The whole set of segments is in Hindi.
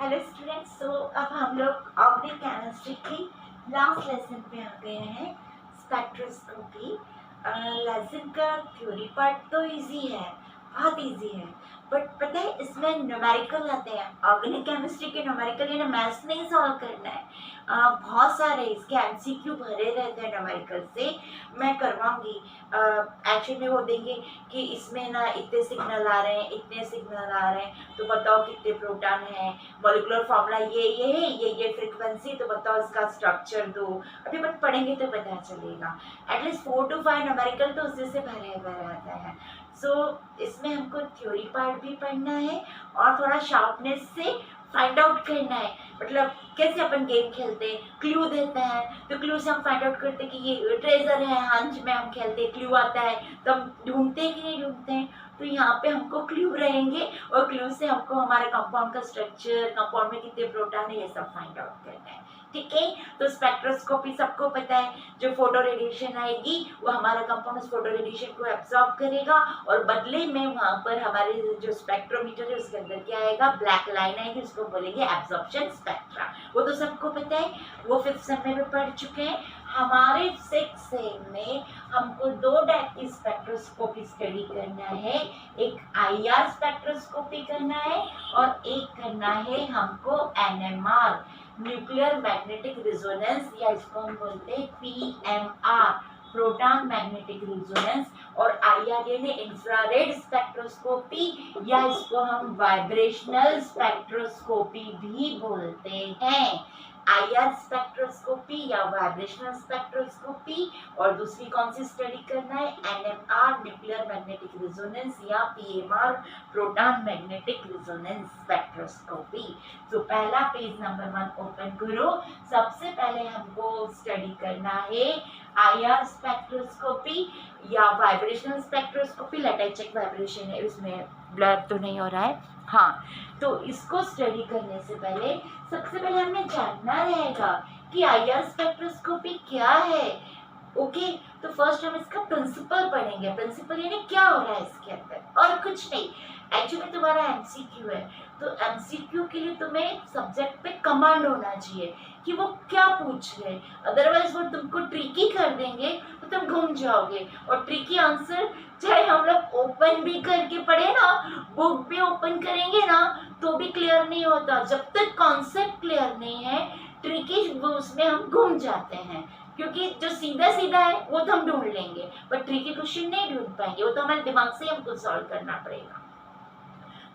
हेलो स्टूडेंट्स, सो अब हम लोग ऑर्गेनिक केमिस्ट्री की लास्ट लेसन पे आ गए हैं, स्पेक्ट्रोस्कोपी। लेसन का थ्योरी पार्ट तो इजी है, बहुत इजी है, बट पता है इसमें न्यूमेरिकल आते हैं। ऑर्गेनिक केमिस्ट्री के न्यूमेरिकल यानी मैथ्स नहीं सॉल्व करना है। बहुत सारे इसके एमसीक्यू भरे रहते हैं न्यूमेरिकल से। मैं करवाऊंगी, एक्चुअली में वो देंगे कि इसमें ना इतने सिग्नल आ रहे हैं, इतने सिग्नल आ रहे हैं, तो बताओ कितने प्रोटॉन हैं, मॉलिक्यूलर फॉर्मूला ये है, ये फ्रीक्वेंसी, तो बताओ इसका स्ट्रक्चर दो। अभी बट पढ़ेंगे तो पता चलेगा। एटलीस्ट 4 to 5 न्यूमेरिकल तो उसी से भरे भरे आता है। सो इसमें हमको थ्योरी पार्ट भी पढ़ना है और थोड़ा शार्पनेस से फाइंड आउट करना है। मतलब कैसे अपन गेम खेलते हैं, क्लू देते हैं तो क्लू से हम फाइंड आउट करते हैं कि ये ट्रेजर है, हंच में हम खेलते हैं, क्लू आता है तो हम ढूंढते हैं कि नहीं ढूंढते हैं। तो यहाँ पे हमको क्लू रहेंगे और क्लू से हमको हमारे कंपाउंड का स्ट्रक्चर, कंपाउंड में कितने प्रोटॉन है, ये सब फाइंड आउट करना है। ठीक है, तो स्पेक्ट्रोस्कोपी सबको पता है, जो फोटो रेडिएशन आएगी वो हमारा कंपाउंड उस फोटो रेडिएशन को एब्जॉर्ब करेगा और बदले में वहां पर हमारे जो स्पेक्ट्रोमीटर है उसके अंदर क्या आएगा, ब्लैक लाइन आएगी, उसको बोलेंगे एब्जॉर्प्शन स्पेक्ट्रा। वो तो सबको पता है, वो 5th सेम में भी पढ़ चुके हैं। हमारे 6th सेम में हमको 2 टाइप की स्पेक्ट्रोस्कोपी स्टडी करना है, एक IR स्पेक्ट्रोस्कोपी करना है और एक करना है हमको NMR, न्यूक्लियर मैग्नेटिक रिजोनेंस, या इसको हम बोलते हैं PMR, प्रोटॉन मैग्नेटिक रिजोनेंस। और IR यानी इंफ्रारेड स्पेक्ट्रोस्कोपी, या इसको हम वाइब्रेशनल स्पेक्ट्रोस्कोपी भी बोलते हैं। IR स्पेक्ट्रोस्कोपी या वाइब्रेशनल स्पेक्ट्रोस्कोपी, और दूसरी कौन सी स्टडी करना है, NMR, न्यूक्लियर मैग्नेटिक रिजोनेंस, या PMR, proton magnetic resonance spectroscopy. तो पहला पेज नंबर 1 ओपन करो। सबसे पहले हमको स्टडी करना है IR स्पेक्ट्रोस्कोपी या vibrational spectroscopy. Let I check vibration है, इसमें ब्लर तो नहीं हो रहा है। हाँ, तो इसको स्टडी करने से पहले सबसे पहले हमें जानना रहेगा कि IR स्पेक्ट्रोस्कोपी क्या है। ओके, तो फर्स्ट हम इसका प्रिंसिपल पढ़ेंगे। प्रिंसिपल यानी क्या हो रहा है इसके अंदर, और कुछ नहीं। एक्चुअली तुम्हारा MCQ है, तो MCQ के लिए तुम्हें सब्जेक्ट पे कमांड होना चाहिए कि वो क्या पूछ रहे हैं। अदरवाइज वो तुमको ट्रिकी कर देंगे तो तुम घूम जाओगे। और ट्रिकी आंसर चाहे हम लोग ओपन भी करके पढ़े ना, बुक भी ओपन करेंगे ना, तो भी क्लियर नहीं होता। जब तक कॉन्सेप्ट क्लियर नहीं है, ट्रिकी उसमें हम घूम जाते हैं, क्योंकि जो सीधा सीधा है वो तो हम ढूंढ लेंगे, पर ट्रिकी क्वेश्चन नहीं ढूंढ पाएंगे, वो तो हमारे दिमाग से हमको सॉल्व करना पड़ेगा।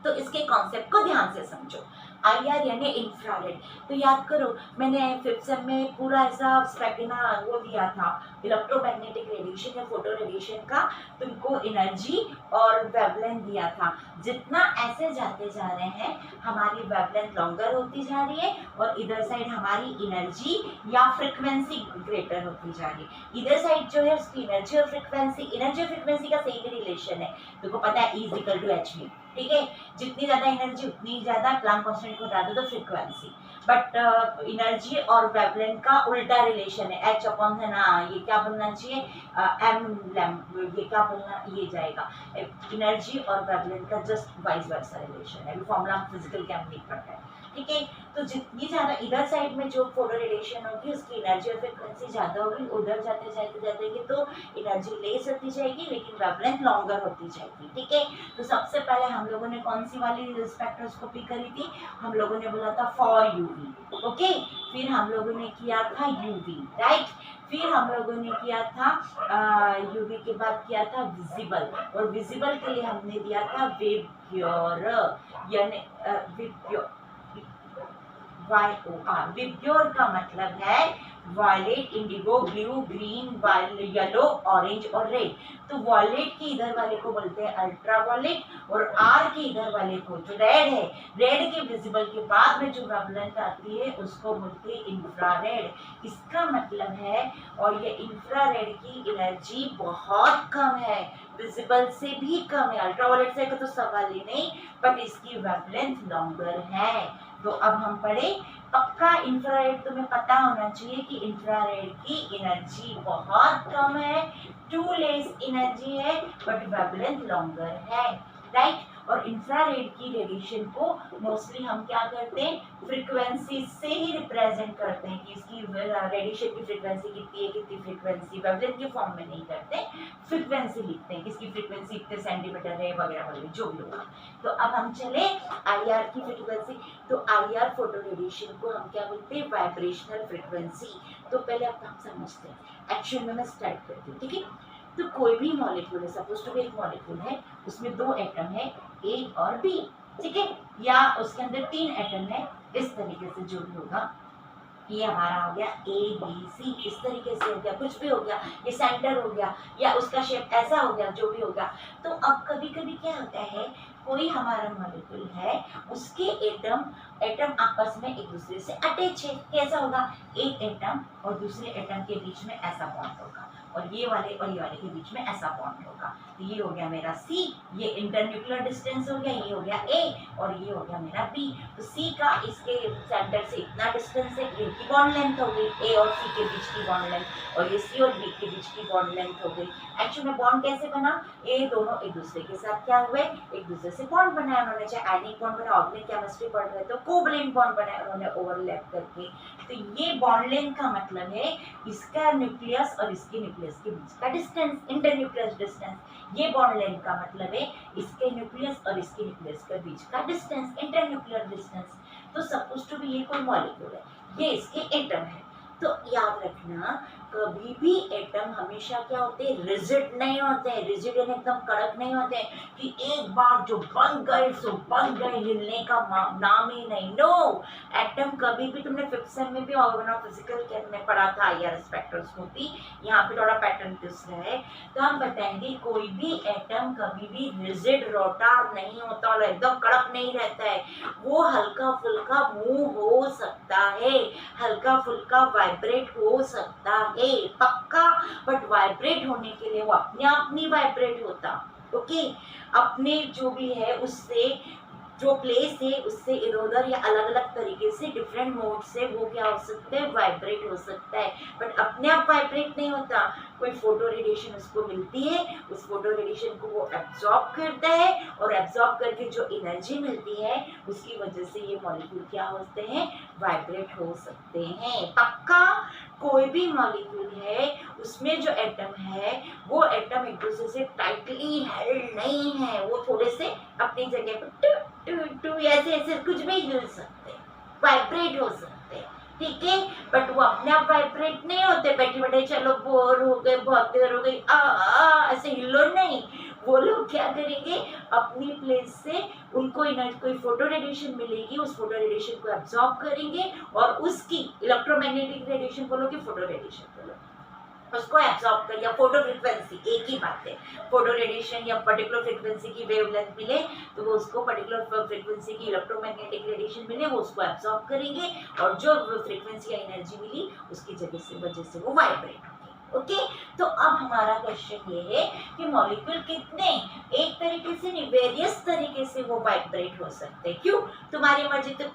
तो इसके कॉन्सेप्ट को ध्यान से समझो। IR यानी इंफ्रारेड, तो याद करो मैंने 5th सेम में पूरा ऐसा स्पेक्ट्रम वो दिया था, इलेक्ट्रोमैग्नेटिक रेडिएशन या फोटो रेडिएशन का तुमको एनर्जी और वेवलेंथ दिया था। जितना ऐसे जाते जा रहे हैं हमारी वेवलेंथ लॉन्गर होती जा रही है और इधर साइड हमारी एनर्जी या फ्रीक्वेंसी ग्रेटर होती जा रही है। इधर साइड जो है उसकी एनर्जी और फ्रीक्वेंसी का सही रिलेशन है, तुमको पता है E = hv। ठीक है, जितनी ज्यादा एनर्जी उतनी ज्यादा प्लांक कांस्टेंट को हटा दो तो फ्रीक्वेंसी। बट एनर्जी और वेवलेंथ का उल्टा रिलेशन है, H अपॉन है ना, ये क्या बोलना चाहिए, M लैम्ब, ये क्या बोलना, ये जाएगा एनर्जी और वेवलेंथ का जस्ट वाइस वर्सा रिलेशन है। फॉर्मूला हम फिजिकल केम नहीं पढ़ते हैं। ठीक है, तो जितनी ज्यादा इधर साइड में जो फोटो रेडिएशन होगी उसकी एनर्जी और फ्रीक्वेंसी ज्यादा होगी, उधर जाते जाते जाते तो एनर्जी लेस होती जाएगी लेकिन वेवलेंथ लॉन्गर होती जाएगी। ठीक है, तो सबसे पहले हम लोगों ने कौन सी वाली स्पेक्ट्रोस्कोपी करी थी, हम लोगों ने बोला था फॉर UV। ओके, फिर हम लोगों ने किया था UV, राइट। फिर हम लोगों ने किया था UV के बाद किया था विजिबल, और विजिबल के लिए हमने दिया था विब्योर, यानी YOR। विब्योर का मतलब है violet, indigo, blue, green, yellow, orange और रेड। तो वायलेट के इधर वाले को बोलते हैं अल्ट्रा वायलेट, और R के इधर वाले को जो रेड है, रेड के विजिबल के बाद में जो वेवलेंथ आती है उसको बोलते हैं इंफ्रारेड। इसका मतलब है, और ये इंफ्रारेड की एनर्जी बहुत कम है, विजिबल से भी कम है। अल्ट्रावायलेट से का तो सवाल ही नहीं, बट इसकी वेवलेंथ लॉन्गर है। तो अब हम पढ़े, पक्का इंफ्रारेड तुम्हें पता होना चाहिए कि इंफ्रारेड की एनर्जी बहुत कम है, टू लेस एनर्जी है, बट वेवलेंथ लॉन्गर है, राइट। और इंफ्रारेड की रेडिएशन को मोस्टली हम क्या करते हैं, फ्रीक्वेंसी से ही रिप्रेजेंट करते हैं कि इसकी रेडिएशन की फ्रीक्वेंसी कितनी है, कितनी फ्रीक्वेंसी, वेवलेंथ के फॉर्म में नहीं करते, फ्रीक्वेंसी लिखते हैं, किसकी फ्रीक्वेंसी इतने सेंटीमीटर है वगैरह वगैरह जो भी होगा। तो अब हम चले आईआर की फ्रीक्वेंसी। तो आईआर फोटो रेडिएशन को हम क्या बोलते हैं, वाइब्रेशनल फ्रीक्वेंसी। तो पहले अब हम समझते हैं, एक्चुअल में मैं स्टार्ट करती हूँ, ठीक है। तो कोई भी मॉलिक्यूल है, सपोज टू बी एक मॉलिक्यूल है, उसमें 2 एटम है, ए और बी, ठीक है, या उसके अंदर 3 एटम है, इस तरीके से जो भी होगा, ये हमारा हो गया ए बी सी, इस तरीके से हो गया, कुछ भी हो गया, ये सेंटर हो गया या उसका शेप ऐसा हो गया, जो भी होगा। तो अब कभी कभी क्या होता है, कोई हमारा मॉलिक्यूल है, उसके एटम आपस में एक दूसरे से अटैच है। कैसा होगा, एक एटम और दूसरे एटम के बीच में ऐसा बॉन्ड होगा, और ये वाले के बीच में ऐसा बॉन्ड होगा। तो ये हो गया मेरा सी, ये इंटरन्यूक्लियर डिस्टेंस हो गया, ये हो गया ए और ये हो गया मेरा बी। तो सी का इसके सेंटर से इतना डिस्टेंस है, इनकी बॉन्ड लेंथ हो गई, ए और सी के बीच की बॉन्ड लेंथ, और ये सी और बी के बीच की बॉन्ड लेंथ हो गई। एक्चुअली में बॉन्ड कैसे बना, ये दोनों एक दूसरे के साथ क्या हुए, एक दूसरे से बॉन्ड बनाया उन्होंने, चाहे आयनिक बॉन्ड बनाया, ऑर्गेनिक केमिस्ट्री पढ़ रहे तो कोवैलेंट बॉन्ड बनाया उन्होंने ओवरलैप करके। तो ये बॉन्ड लेंथ का मतलब है इसका न्यूक्लियस और इसके न्यूक्लियस के बीच का डिस्टेंस, इंटरन्यूक्लियर डिस्टेंस। ये बॉन्ड लेंथ का मतलब है इसके न्यूक्लियस और इसके न्यूक्लियस के बीच का डिस्टेंस, इंटरन्यूक्लियर डिस्टेंस। तो सपोज टू बी ये कोई मॉलिक्यूल है, ये इसके एटम है। तो याद रखना, कभी भी एटम हमेशा क्या होते हैं, रिजिड नहीं होते हैं, रिजिड यानी एकदम कड़क नहीं होते हैं कि एक बार जो बन गए सो बन गए, हिलने का नाम ही नहीं। नो, एटम कभी भी, तुमने 5th सेम में भी ऑर्गेनो फिजिकल में पढ़ा था आईआर स्पेक्ट्रोस्कोपी, यहाँ पे थोड़ा पैटर्न दूसरा है। तो हम बताएंगे कोई भी एटम कभी भी रिजिड रोटार नहीं होता और एकदम कड़क नहीं रहता है, वो हल्का फुल्का मूव हो सकता है, हल्का फुल्का वाइब्रेट हो सकता है, पक्का, बट वाइब्रेट होने के लिए वो अपने आप नहीं वाइब्रेट होता। ओके, अपने जो भी है उससे, जो प्लेस है उससे इधर या अलग अलग तरीके से, डिफरेंट मोड से वो क्या हो सकता है, वाइब्रेट हो सकता है, बट अपने आप वाइब्रेट नहीं होता। कोई फोटो रेडिएशन उसको मिलती है, उस फोटो रेडिएशन को वो एब्जॉर्ब करता है, और एब्जॉर्ब करके जो एनर्जी मिलती है उसकी वजह से ये मॉलिक्यूल क्या होते हैं, वाइब्रेट हो सकते हैं। पक्का, कोई भी मॉलिक्यूल है उसमें जो एटम है वो एटम एक दूसरे से टाइटली हेल्ड नहीं है, वो थोड़े से अपनी जगह पर टू ऐसे ऐसे कुछ भी हिल सकते, वाइब्रेट हो सकते, ठीक है, बट वो अपने आप वाइब्रेट नहीं होते। बैठे बैठे चलो बोर हो गए, बहुत देर हो गई, ऐसे हिलो नहीं। वो लोग क्या करेंगे, अपनी प्लेस से उनको कोई फोटो रेडिएशन मिलेगी, उस फोटो रेडिएशन को एब्जॉर्ब करेंगे और उसकी इलेक्ट्रोमैग्नेटिक रेडिएशन बोलो कि फोटो रेडिएशन बोलो, उसको एब्जॉर्ब कर, या फोटो फ्रीक्वेंसी, एक ही बात है, फोटो रेडिएशन या पर्टिकुलर फ्रीक्वेंसी की वेवलेंथ मिले तो वो उसको पर्टिकुलर फ्रीक्वेंसी की इलेक्ट्रोमैग्नेटिक रेडिएशन मिले, वो उसको एब्जॉर्ब करेंगे, और जो फ्रीक्वेंसी या एनर्जी मिली उसकी वजह से वो वाइब्रेट होंगे। ओके, तो अब हमारा क्वेश्चन ये है कि मॉलिक्यूल कितने, एक तरीके से नहीं, वेरियस तरीके से वो वाइब्रेट हो सकते हैं। क्यों, तुम्हारी मर्जी, तुम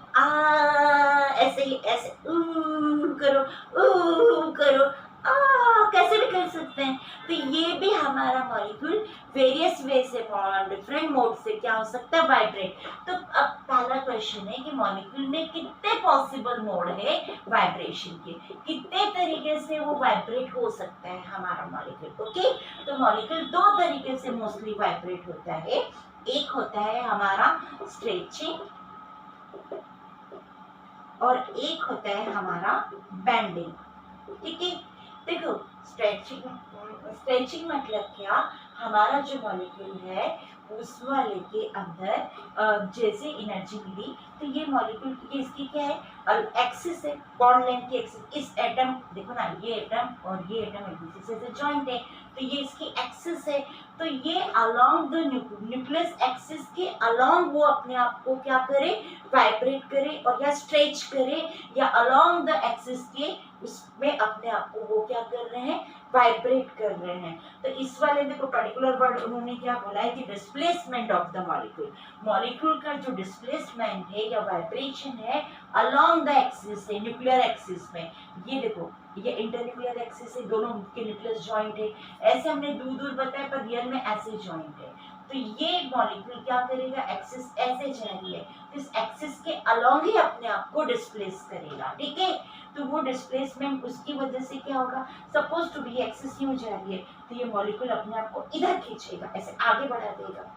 ऐसे ही ऐसे करो कैसे भी कर सकते हैं। तो ये भी हमारा मॉलिक्यूल वेरियस वे से, डिफरेंट मोड से क्या हो सकता है, वाइब्रेट। तो अब पहला क्वेश्चन है कि मॉलिक्यूल में कितने पॉसिबल मोड है वाइब्रेशन के, कितने तरीके से वो वाइब्रेट हो सकता है हमारा मॉलिक्यूल। ओके, तो मॉलिक्यूल 2 तरीके से मोस्टली वाइब्रेट होता है। एक होता है हमारा स्ट्रेचिंग और एक होता है हमारा बेंडिंग, ठीक है। देखो, स्ट्रेचिंग मतलब क्या, हमारा जो मॉलिक्यूल है उस वाले के अंदर जैसे एनर्जी मिली, तो ये मॉलिक्यूल की इसकी क्या है, एक्सिस है, बॉन्ड लेंथ की एक्सिस। इस एटम, देखो ना, ये एटम और ये एटम एक दूसरे से जॉइंट है, तो ये इसकी एक्सिस है। तो ये अलोंग द न्यूक्लियस एक्सिस के अलोंग वो अपने आप को क्या करे, वाइब्रेट करे, और या स्ट्रेच करे, या अलोंग द एक्सिस के उसमें अपने आप को वो क्या कर रहे हैं, वाइब्रेट कर रहे हैं। तो इस वाले देखो पर्टिकुलर वर्ड उन्होंने क्या बोला है कि displacement of the molecule, molecule का जो डिस्प्लेसमेंट है या वाइब्रेशन है अलोंग द एक्सिस है, न्यूक्लियर एक्सिस में। ये देखो, ये इंटरन्यूक्लियर एक्सिस है, दोनों के न्यूक्लियस जॉइंट है, ऐसे हमने दूर दूर बताया पर रियल में ऐसे जॉइंट है। तो ये मॉलिक्यूल क्या करेगा, एक्सिस ऐसे जा रही है तो इस एक्सिस के अलोंग ही अपने आप को डिस्प्लेस करेगा, ठीक है। तो वो डिस्प्लेसमेंट उसकी वजह से क्या होगा, सपोज टू बी एक्सिस यूं जा रही है तो ये मॉलिक्यूल अपने आप को इधर खींचेगा, ऐसे आगे बढ़ा देगा,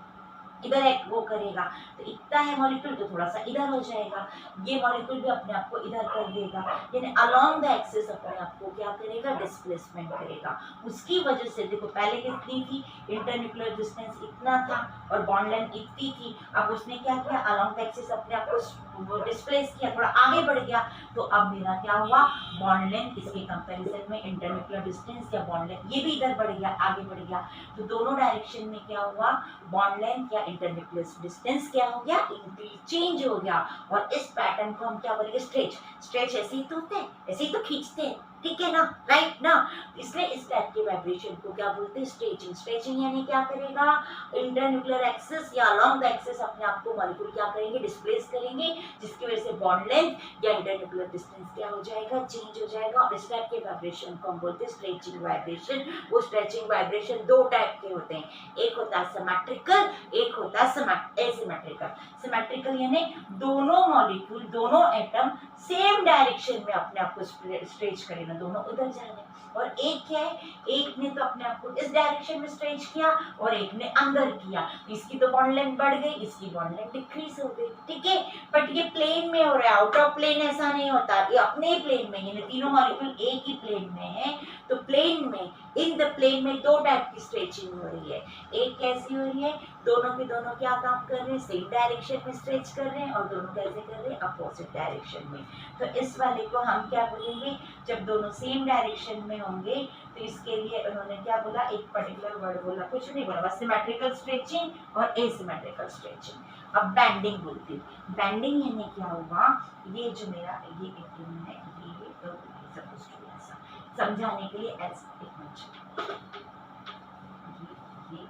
इधर एक वो करेगा, तो इतना है मॉलिक्यूल तो थोड़ा सा इधर हो जाएगा, ये मॉलिक्यूल भी अपने आप को इधर कर देगा, यानी अलोंग द एक्सिस अपने आप को क्या करेगा, डिस्प्लेसमेंट करेगा। उसकी वजह से देखो पहले कितनी थी, इंटरन्यूक्लियर डिस्टेंस इतना था और बॉन्ड लेंथ इतनी थी, अब उसने क्या किया, अलोंग द एक्सिस अपने आप को डिस्प्लेस किया, थोड़ा आगे बढ़ गया, तो अब मेरा क्या हुआ, बॉन्ड लेंथ इसके कंपैरिजन में इंटरन्यूक्लियर डिस्टेंस या बॉन्ड लेंथ ये भी इधर बढ़ गया, आगे बढ़ गया, तो दोनों डायरेक्शन में क्या हुआ, बॉन्ड लेंथ या इंटरन्यूक्लियर डिस्टेंस क्या हो गया, इंक्रीज चेंज हो गया। और इस पैटर्न को हम क्या बोलेंगे, स्ट्रेच। स्ट्रेच ऐसे ही तो होते हैं, ऐसे ही तो खींचते हैं, ठीक है ना, राइट ना। इसलिए इस टाइप के वाइब्रेशन को क्या बोलते हैं, स्ट्रेचिंग। स्ट्रेचिंग यानी क्या करेगा, इंटरन्यूक्लियर एक्सिस या अलोंग द एक्सिस अपने आप को मॉलिक्यूल क्या करेंगे, डिस्प्लेस करेंगे, जिसकी वजह से बॉन्ड लेंथ या इंटरन्यूक्लियर डिस्टेंस क्या हो जाएगा, चेंज हो जाएगा। और इस टाइप के वाइब्रेशन को हम बोलते हैं स्ट्रेचिंग वाइब्रेशन। वो स्ट्रेचिंग वाइब्रेशन दो टाइप के होते हैं, एक होता है सिमेट्रिकल, एक होता है एसिमेट्रिकल। सिमेट्रिकल यानी दोनों मॉलिक्यूल, दोनों एटम सेम डायरेक्शन में अपने आप को स्ट्रेच करेगा, दोनों उधर जा रहे हैं। और एक क्या है, एक ने तो अपने आप को इस डायरेक्शन में स्ट्रेच किया और एक ने अंदर किया, इसकी तो बॉन्ड लेंथ बढ़ गई, इसकी बॉन्ड लेंथ डिक्रीज हो गई, ठीक है। बट ये प्लेन में हो रहा है, आउट ऑफ प्लेन ऐसा नहीं होता, ये अपने ही प्लेन में, यानी तीनों मॉलिक्यूल एक ही प्लेन में है, तो प्लेन में, इन द प्लेन में दो टाइप की स्ट्रेचिंग हो रही है। एक कैसी हो रही है, दोनों के दोनों क्या काम कर रहे हैं, सेम डायरेक्शन में स्ट्रेच कर रहे हैं, और दोनों कैसे कर रहे हैं, अपोजिट डायरेक्शन में। तो इस वाले को हम क्या बोलेंगे, जब दोनों सेम डायरेक्शन में होंगे तो इसके लिए उन्होंने क्या बोला, एक पर्टिकुलर वर्ड बोला, कुछ नहीं बोला, बस सिमेट्रिकल स्ट्रेचिंग और एसिमेट्रिकल स्ट्रेचिंग। अब बैंडिंग बोलती हूँ। बैंडिंग यानी क्या हुआ, ये जो मेरा ये एटम है, ये तो सपोज टू ऐसा समझाने के लिए ऐसा एक मिनट, ये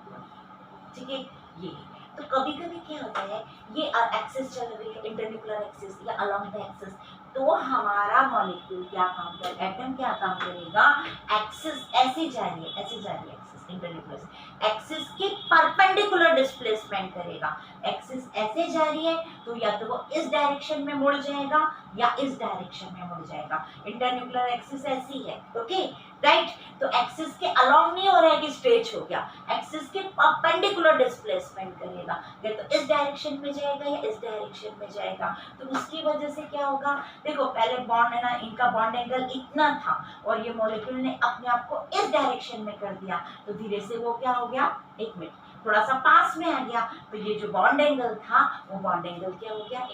ठीक है, ये तो कभी कभी क्या होता है, ये एक्सिस चल रही है, इंटरन्यूक्लियर एक्सिस या अलोंग द एक्सिस, तो हमारा मॉलिक्यूल क्या काम कर, एटम क्या काम करेगा, एक्सिस ऐसे जा रही है, ऐसे जा रही है एक्सिस, इंटरन्यूक्लियर एक्सिस के परपेंडिकुलर डिस्प्लेसमेंट करेगा। एक्सिस ऐसे जा रही है तो या तो वो इस डायरेक्शन में मुड़ जाएगा या इस डायरेक्शन में मुड़ जाएगा। इंटरन्यूक्लियर एक्सिस ऐसी है, ओके राइट। तो एक्सिस के अलोंग नहीं हो रहा है कि स्ट्रेच हो गया, एक्सिस के परपेंडिकुलर डिस्प्लेसमेंट करेगा, या तो इस डायरेक्शन में जाएगा या इस डायरेक्शन में जाएगा। तो उसकी वजह से क्या होगा, देखो पहले बॉन्ड है ना, इनका बॉन्ड एंगल इतना था और ये मॉलिक्यूल ने अपने आप को इस डायरेक्शन में कर दिया, तो धीरे से वो क्या हो गया, एक मिनट थोड़ा सा पास में आ गया, तो ये जो बॉन्ड एंगल था वो बॉन्ड एंगल क्या हो गया,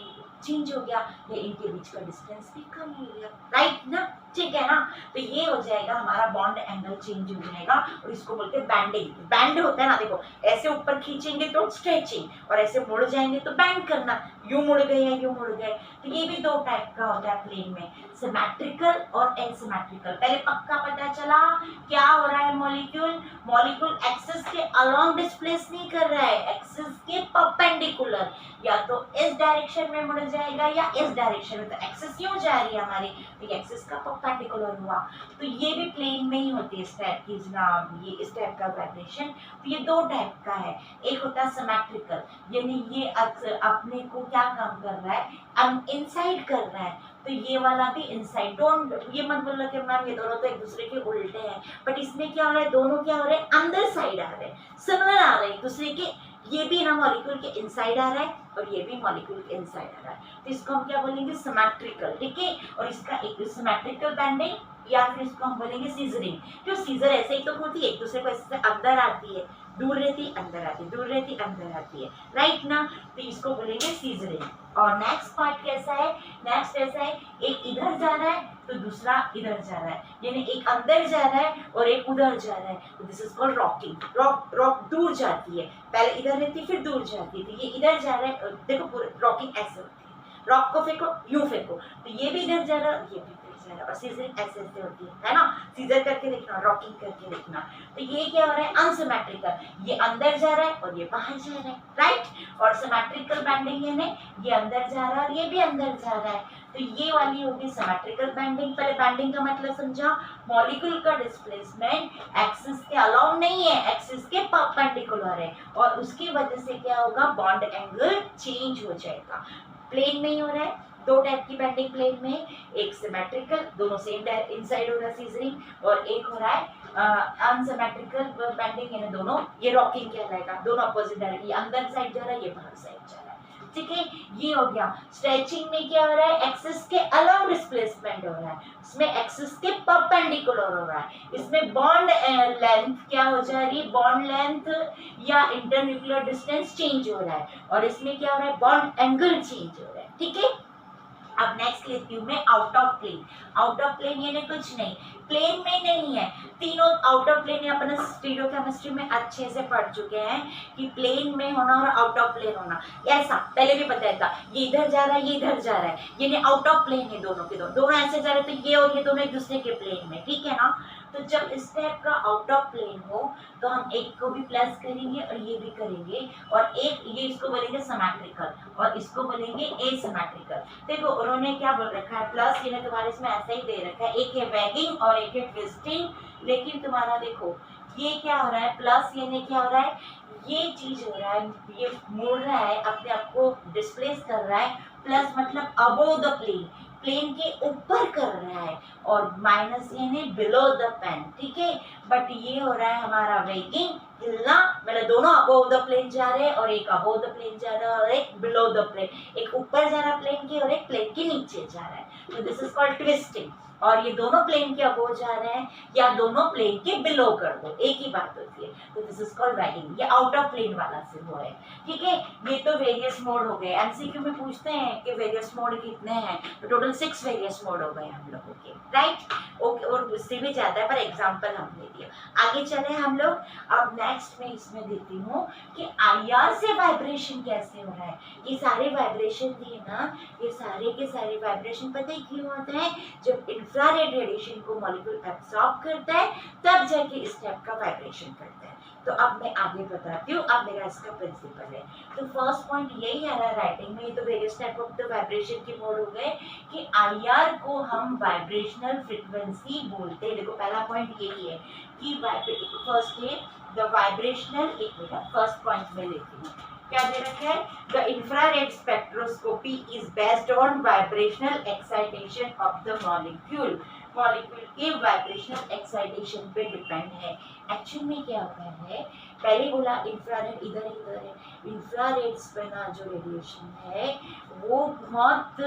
चेंज हो गया, या इनके बीच का डिस्टेंस भी कम हो गया, राइट ना, ठीक है ना। तो ये हो जाएगा हमारा बॉन्ड एंगल चेंज हो जाएगा, और इसको बोलते हैं बैंडिंग। बैंड होता है ना, देखो ऐसे ऊपर खींचेंगे तो स्ट्रेचिंग, और ऐसे मुड़ जाएंगे तो बैंड करना, यूं मुड़ गए या यूं मुड़ गए। तो ये भी दो टाइप का होता है प्लेन में, सिमेट्रिकल और एसिमेट्रिकल। पहले पक्का पता चला क्या हो रहा है, मॉलिक्यूल एक्सिस के अलोंग डिस्प्लेस नहीं कर रहा है, एक्सिस के परपेंडिकुलर, या तो इस डायरेक्शन में मुड़ जाएगा या इस डायरेक्शन में। तो एक्सिस क्यों जा रही है हमारी, तो एक्सिस का परपेंडिकुलर हुआ। तो ये भी प्लेन में ही होती है इस टाइप की जनाब, ये इस टाइप का वाइब्रेशन। तो ये दो टाइप का है, एक होता है सिमेट्रिकल, यानी ये अपने को क्या काम कर रहा है, इनसाइड कर रहा है, तो ये वाला भी इनसाइड। डोंट ये मत बोलो कि मैम ये दोनों तो एक दूसरे के उल्टे हैं, बट इसमें क्या हो रहा है, दोनों क्या हो रहे हैं, अंदर साइड आ रहे हैं, सिमिलर आ रहे हैं एक दूसरे के। ये भी ना मॉलिक्यूल के इनसाइड आ रहा है और ये भी मॉलिक्यूल के इनसाइड आ रहा है, तो इसको हम क्या बोलेंगे, सिमेट्रिकल, ठीक है। और इसका एक सिमेट्रिकल बैंडिंग, या फिर इसको हम बोलेंगे सीजरिंग। जो सीजर ऐसे ही तो होती है, एक दूसरे को ऐसे अंदर आती है, दूर रहती अंदर आती, दूर रहती अंदर आती है, राइट ना। तो इसको बोलेंगे सीजरिंग। और नेक्स्ट पार्ट कैसा है, नेक्स्ट ऐसा है, एक इधर जा रहा है तो दूसरा इधर जा रहा है, यानी एक अंदर जा रहा है और एक उधर जा रहा है, तो this is called rocking. Rock दूर जाती है, पहले इधर रहती फिर दूर जाती है, तो ये इधर जा रहा है, देखो रॉकिंग ऐसे होती है, रॉक को फेंको यूं फेंको, तो ये भी इधर जा रहा है, ये भी इधर जा जा रहा है, और सीजरिंग ऐसे ऐसे होती है ना, सीजर करके देखना, रॉकिंग करके देखना। तो ये क्या हो रहा है, अनसिमेट्रिकल, ये अंदर जा रहा है और ये बाहर जा रहा है, राइट। और सिमेट्रिकल बैंडिंग है, ये अंदर जा रहा है और ये भी अंदर जा रहा है। तो ये वाली होगी सिमेट्रिकल बैंडिंग। पहले बैंडिंग का मतलब समझा, मॉलिक्यूल का डिस्प्लेसमेंट एक्सिस के अलाउ नहीं है, एक्सिस के परपेंडिकुलर है, और उसकी वजह से क्या होगा, बॉन्ड एंगल चेंज हो जाएगा। प्लेन में ही हो रहा है, दो टाइप की बैंडिंग प्लेन में, एक सिमेट्रिकल, दोनों सेम इनसाइड हो रहा है सीजरिंग, और एक हो रहा है अनसिमेट्रिकल बैंडिंग, यानी दोनों ये रॉकिंग कहलाएगा, दोनों अपोजिट डायरेक्शन, ये अंदर साइड जा रहा है, ये बाहर साइड जा रहा है, ठीक है। ये हो गया। स्ट्रेचिंग में क्या हो रहा है, एक्सिस के अलाउ डिस्प्लेसमेंट हो रहा है, इसमें एक्सिस के परपेंडिकुलर हो रहा है। इसमें बॉन्ड लेंथ क्या हो जा रही है, बॉन्ड लेंथ या इंटरन्यूक्लियर डिस्टेंस चेंज हो रहा है, और इसमें क्या हो रहा है, बॉन्ड एंगल चेंज हो रहा है, ठीक है। अब नेक्स्ट लेती हूँ मैं out of plane. Out of plane यानी कुछ नहीं, प्लेन में नहीं है, तीनों आउट ऑफ प्लेन अपने स्टीरियोकेमिस्ट्री में अच्छे से पढ़ चुके हैं कि प्लेन में होना और आउट ऑफ प्लेन होना, ऐसा पहले भी पता था, ये इधर जा रहा है, ये इधर जा रहा है, यानी आउट ऑफ प्लेन है, दोनों के दोनों ऐसे जा रहे हैं, तो ये और ये दोनों एक दूसरे के प्लेन में, ठीक है ना। तो जब इस टाइप का आउट ऑफ प्लेन हो तो हम एक को भी प्लस करेंगे और ये भी करेंगे, और एक ये इसको बोलेंगे सिमेट्रिकल और इसको बोलेंगे एसिमेट्रिकल। देखो उन्होंने क्या बोल रखा है, प्लस ये तुम्हारे इसमें ऐसा ही दे रखा है, एक है वैगिंग और एक है ट्विस्टिंग, लेकिन तुम्हारा देखो ये क्या हो रहा है, प्लस यानी क्या हो रहा है, ये चीज हो रहा है, ये मुड़ रहा है, अपने आप को डिस्प्लेस कर रहा है, प्लस मतलब अबोव द प्लेन, प्लेन के ऊपर कर रहा है, और माइनस यानी बिलो द पेन, ठीक है। बट ये हो रहा है हमारा वेगिंग, हिलना, मतलब दोनों अबोव द प्लेन जा रहे हैं, और एक अबोव द प्लेन जा रहा है और एक बिलो द प्लेन, एक ऊपर जा रहा है प्लेन के और एक प्लेन के नीचे जा रहा है, तो दिस इज कॉल्ड ट्विस्टिंग। और ये दोनों प्लेन के अबोव जा रहे हैं या दोनों प्लेन के बिलो कर दो, एक ही बात होती है, तो दिस इज कॉल्ड वैगिंग। ये आउट ऑफ प्लेन वाला से वो है, ठीक है। ये तो वेरियस मोड हो गए, एमसीक्यू में पूछते हैं कि वेरियस मोड कितने हैं, तो टोटल 6 वेरियस मोड हो गए हम लोगों के, राइट, ओके। और उससे भी ज्यादा है, पर एग्जांपल हम ले दिया। आगे चले हम लोग, अब नेक्स्ट में इसमें देती हूँ कि आईआर से वाइब्रेशन कैसे हो रहा है। ये सारे वाइब्रेशन दिए ना, ये सारे के सारे वाइब्रेशन पता है क्यों होते हैं, जब इंफ्रारेड रेडिएशन को मॉलिक्यूल एब्सॉर्ब करता है तब जाके इस टाइप का वाइब्रेशन करता है। तो अब मैं आगे बताती हूँ, अब मेरा इसका प्रिंसिपल है। तो फर्स्ट पॉइंट यही है राइटिंग में, ये तो various type of the vibration के मोड हो गए कि आईआर को हम वाइब्रेशनल फ्रीक्वेंसी बोलते हैं। देखो पहला पॉइंट यही है कि फर्स्ट है द वाइब्रेशनल, एक मिनट फर्स्ट पॉइंट में लेती हूँ, क्या दे रखा है, the infrared spectroscopy is based on vibrational excitation of the molecule, molecule के वाइब्रेशनल एक्साइटेशन पे डिपेंड है। एक्चुअल में क्या होता है, पहले बोला इंफ्रारेड इधर है, इंफ्रारेड पे ना जो रेडिएशन है वो बहुत,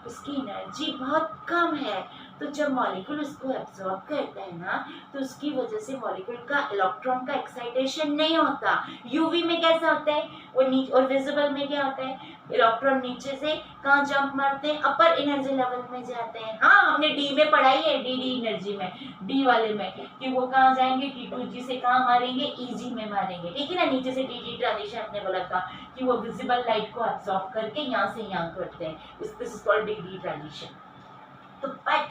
उसकी एनर्जी बहुत कम है, तो जब मॉलिक्यूल उसको एब्जॉर्ब करता है ना, तो उसकी वजह से मॉलिक्यूल का इलेक्ट्रॉन का एक्साइटेशन नहीं होता। यूवी में कैसा होता है, वो नीचे, और विजिबल में क्या होता है, इलेक्ट्रॉन नीचे से कहाँ जंप मारते हैं, अपर एनर्जी लेवल में जाते हैं। हाँ हमने डी में पढ़ाई है, डी एनर्जी में, डी वाले में, कि वो कहाँ जाएंगे, T2G से कहाँ मारेंगे, EG में मारेंगे, ठीक है ना। नीचे से DD ट्रांजिशन हमने बोला था कि वो विजिबल लाइट को एब्सॉर्ब करके यहाँ से यहाँ करते हैं, this is called DD transition. तो बट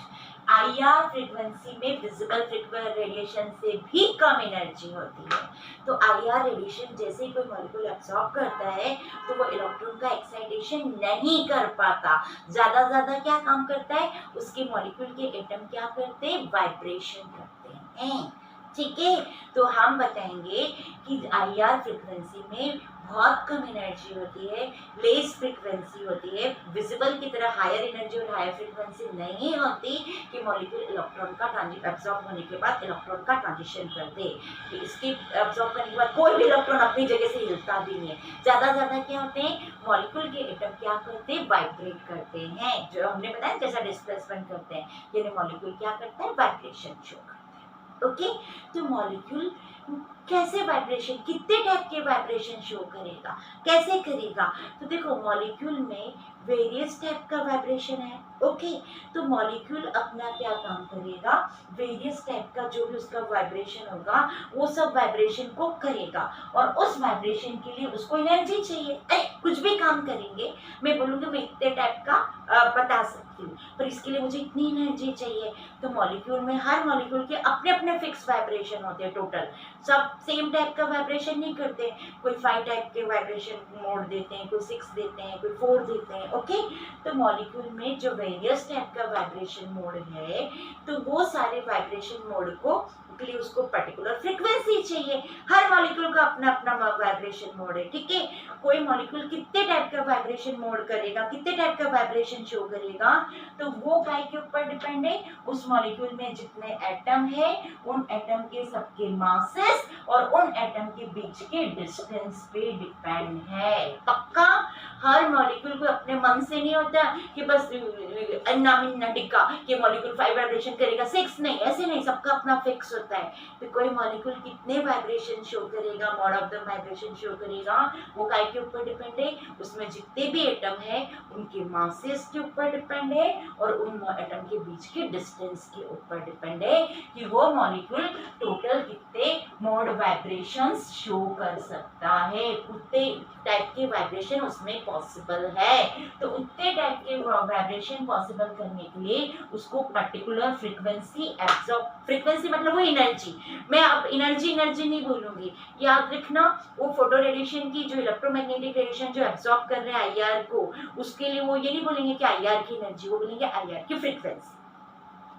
आईआर फ्रीक्वेंसी में विजिबल रेडिएशन से भी कम एनर्जी होती है। तो आईआर रेडिएशन जैसे ही कोई मॉलिक्यूल एब्सॉर्ब करता है तो वो इलेक्ट्रॉन का एक्साइटेशन नहीं कर पाता, ज्यादा क्या काम करता है, उसके मॉलिक्यूल के एटम क्या करते हैं, वाइब्रेशन करते हैं, ठीक है। तो हम बताएंगे कि आईआर फ्रीक्वेंसी में बहुत कम एनर्जी होती है, लेस फ्रीक्वेंसी होती है, विजिबल की तरह हायर एनर्जी और हायर फ्रीक्वेंसी नहीं होती कि मॉलिक्यूल इलेक्ट्रॉन का एब्जॉर्ब होने के बाद इलेक्ट्रॉन का ट्रांजिशन कर दे। इसकी एब्जॉर्ब करने के बाद कोई भी इलेक्ट्रॉन अपनी जगह से हिलता भी नहीं है। ज़्यादा क्या होते हैं, मॉलिक्यूल के एटम क्या करते हैं, वाइब्रेट करते हैं, जो हमने बताया जैसा डिस्प्लेसमेंट करते हैं, यानी मॉलिक्यूल क्या करता है, वाइब्रेशन शो करता है, ओके। तो मॉलिक्यूल कैसे वाइब्रेशन, कितने टाइप के वाइब्रेशन शो करेगा, कैसे करेगा? तो देखो मॉलिक्यूल में वेरियस टाइप का वाइब्रेशन है, ओके। तो मॉलिक्यूल अपना क्या काम करेगा, वेरियस टाइप का जो भी उसका वाइब्रेशन होगा वो सब वाइब्रेशन को करेगा, और उस वाइब्रेशन के लिए उसको एनर्जी चाहिए। कुछ भी काम करेंगे, मैं बोलूँगी मैं इतने टाइप का बता सकती हूँ, पर इसके लिए मुझे इतनी एनर्जी चाहिए। तो मॉलिक्यूल में हर मॉलिक्यूल के अपने अपने फिक्स वाइब्रेशन होते हैं, टोटल सब सेम टाइप का वाइब्रेशन नहीं करते। कोई 5 टाइप के वाइब्रेशन मोड देते हैं, कोई 6 देते हैं, कोई 4 देते हैं, ओके। तो मॉलिक्यूल में जो वेरियस टाइप का वाइब्रेशन मोड है, तो वो सारे वाइब्रेशन मोड को के लिए उसको पर्टिकुलर फ्रीक्वेंसी चाहिए। हर मॉलिक्यूल का अपना अपना वाइब्रेशन मोड है, ठीक है। कोई मॉलिक्यूल कितने टाइप का वाइब्रेशन मोड करेगा, कितने टाइप का वाइब्रेशन शो करेगा, तो वो काय के ऊपर डिपेंड है, उस मॉलिक्यूल में जितने एटम है उन एटम के सबके मासेस और उन एटम के बीच के डिस्टेंस पे डिपेंड है। पक्का हर मॉलिक्यूल को अपने मन से नहीं होता कि बस अन्ना मिन्ना टिक्का कि मॉलिक्यूल 5 वाइब्रेशन करेगा 6 नहीं, ऐसे नहीं, सबका अपना फिक्स होता है। तो कोई मॉलिक्यूल कितने वाइब्रेशन शो करेगा, mode of the vibration show करेगा, वो काय के ऊपर डिपेंड है, उसमें जितने भी एटम है उनके मासेस के ऊपर डिपेंड है, और उन एटम के बीच के डिस्टेंस के ऊपर डिपेंड है कि वो मॉलिक्यूल टोटल कितने मोड वाइब्रेशंस शो कर सकता है, उतने टाइप के वाइब्रेशन उसमें पॉसिबल है। तो उतने टाइप के वाइब्रेशन पॉसिबल करने के लिए उसको पर्टिकुलर फ्रीक्वेंसी एब्जॉर्ब, फ्रीक्वेंसी मतलब वो एनर्जी, मैं अब एनर्जी नहीं बोलूंगी, याद रखना। वो फोटो रेडिएशन की जो इलेक्ट्रोमैग्नेटिक रेडिएशन जो एब्जॉर्ब कर रहे हैं आईआर को, उसके लिए वो ये नहीं बोलेंगे कि आईआर की एनर्जी, वो बोलेंगे आईआर की फ्रीक्वेंसी,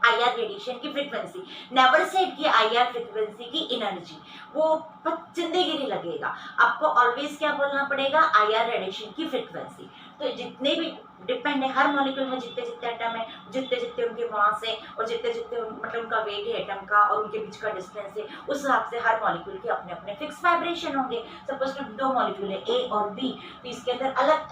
आईआर रेडिएशन की फ्रीक्वेंसी, नेवर सेड कि आईआर फ्रीक्वेंसी की एनर्जी, वो जिंदगी नहीं लगेगा। आपको ऑलवेज क्या बोलना पड़ेगा, आईआर रेडिएशन की फ्रीक्वेंसी। तो जितने भी डिपेंड है, हर मॉलिक्यूल में जितने जितने एटम है, जितने जितने उनके मास है, और जितने जितने मतलब उनका वेट है एटम का, और उनके बीच का डिस्टेंस है, उस हिसाब से हर मॉलिक्यूल के अपने अपने फिक्स वाइब्रेशन होंगे। सपोज टू 2 मॉलिक्यूल है ए और बी, तो इसके अंदर अलग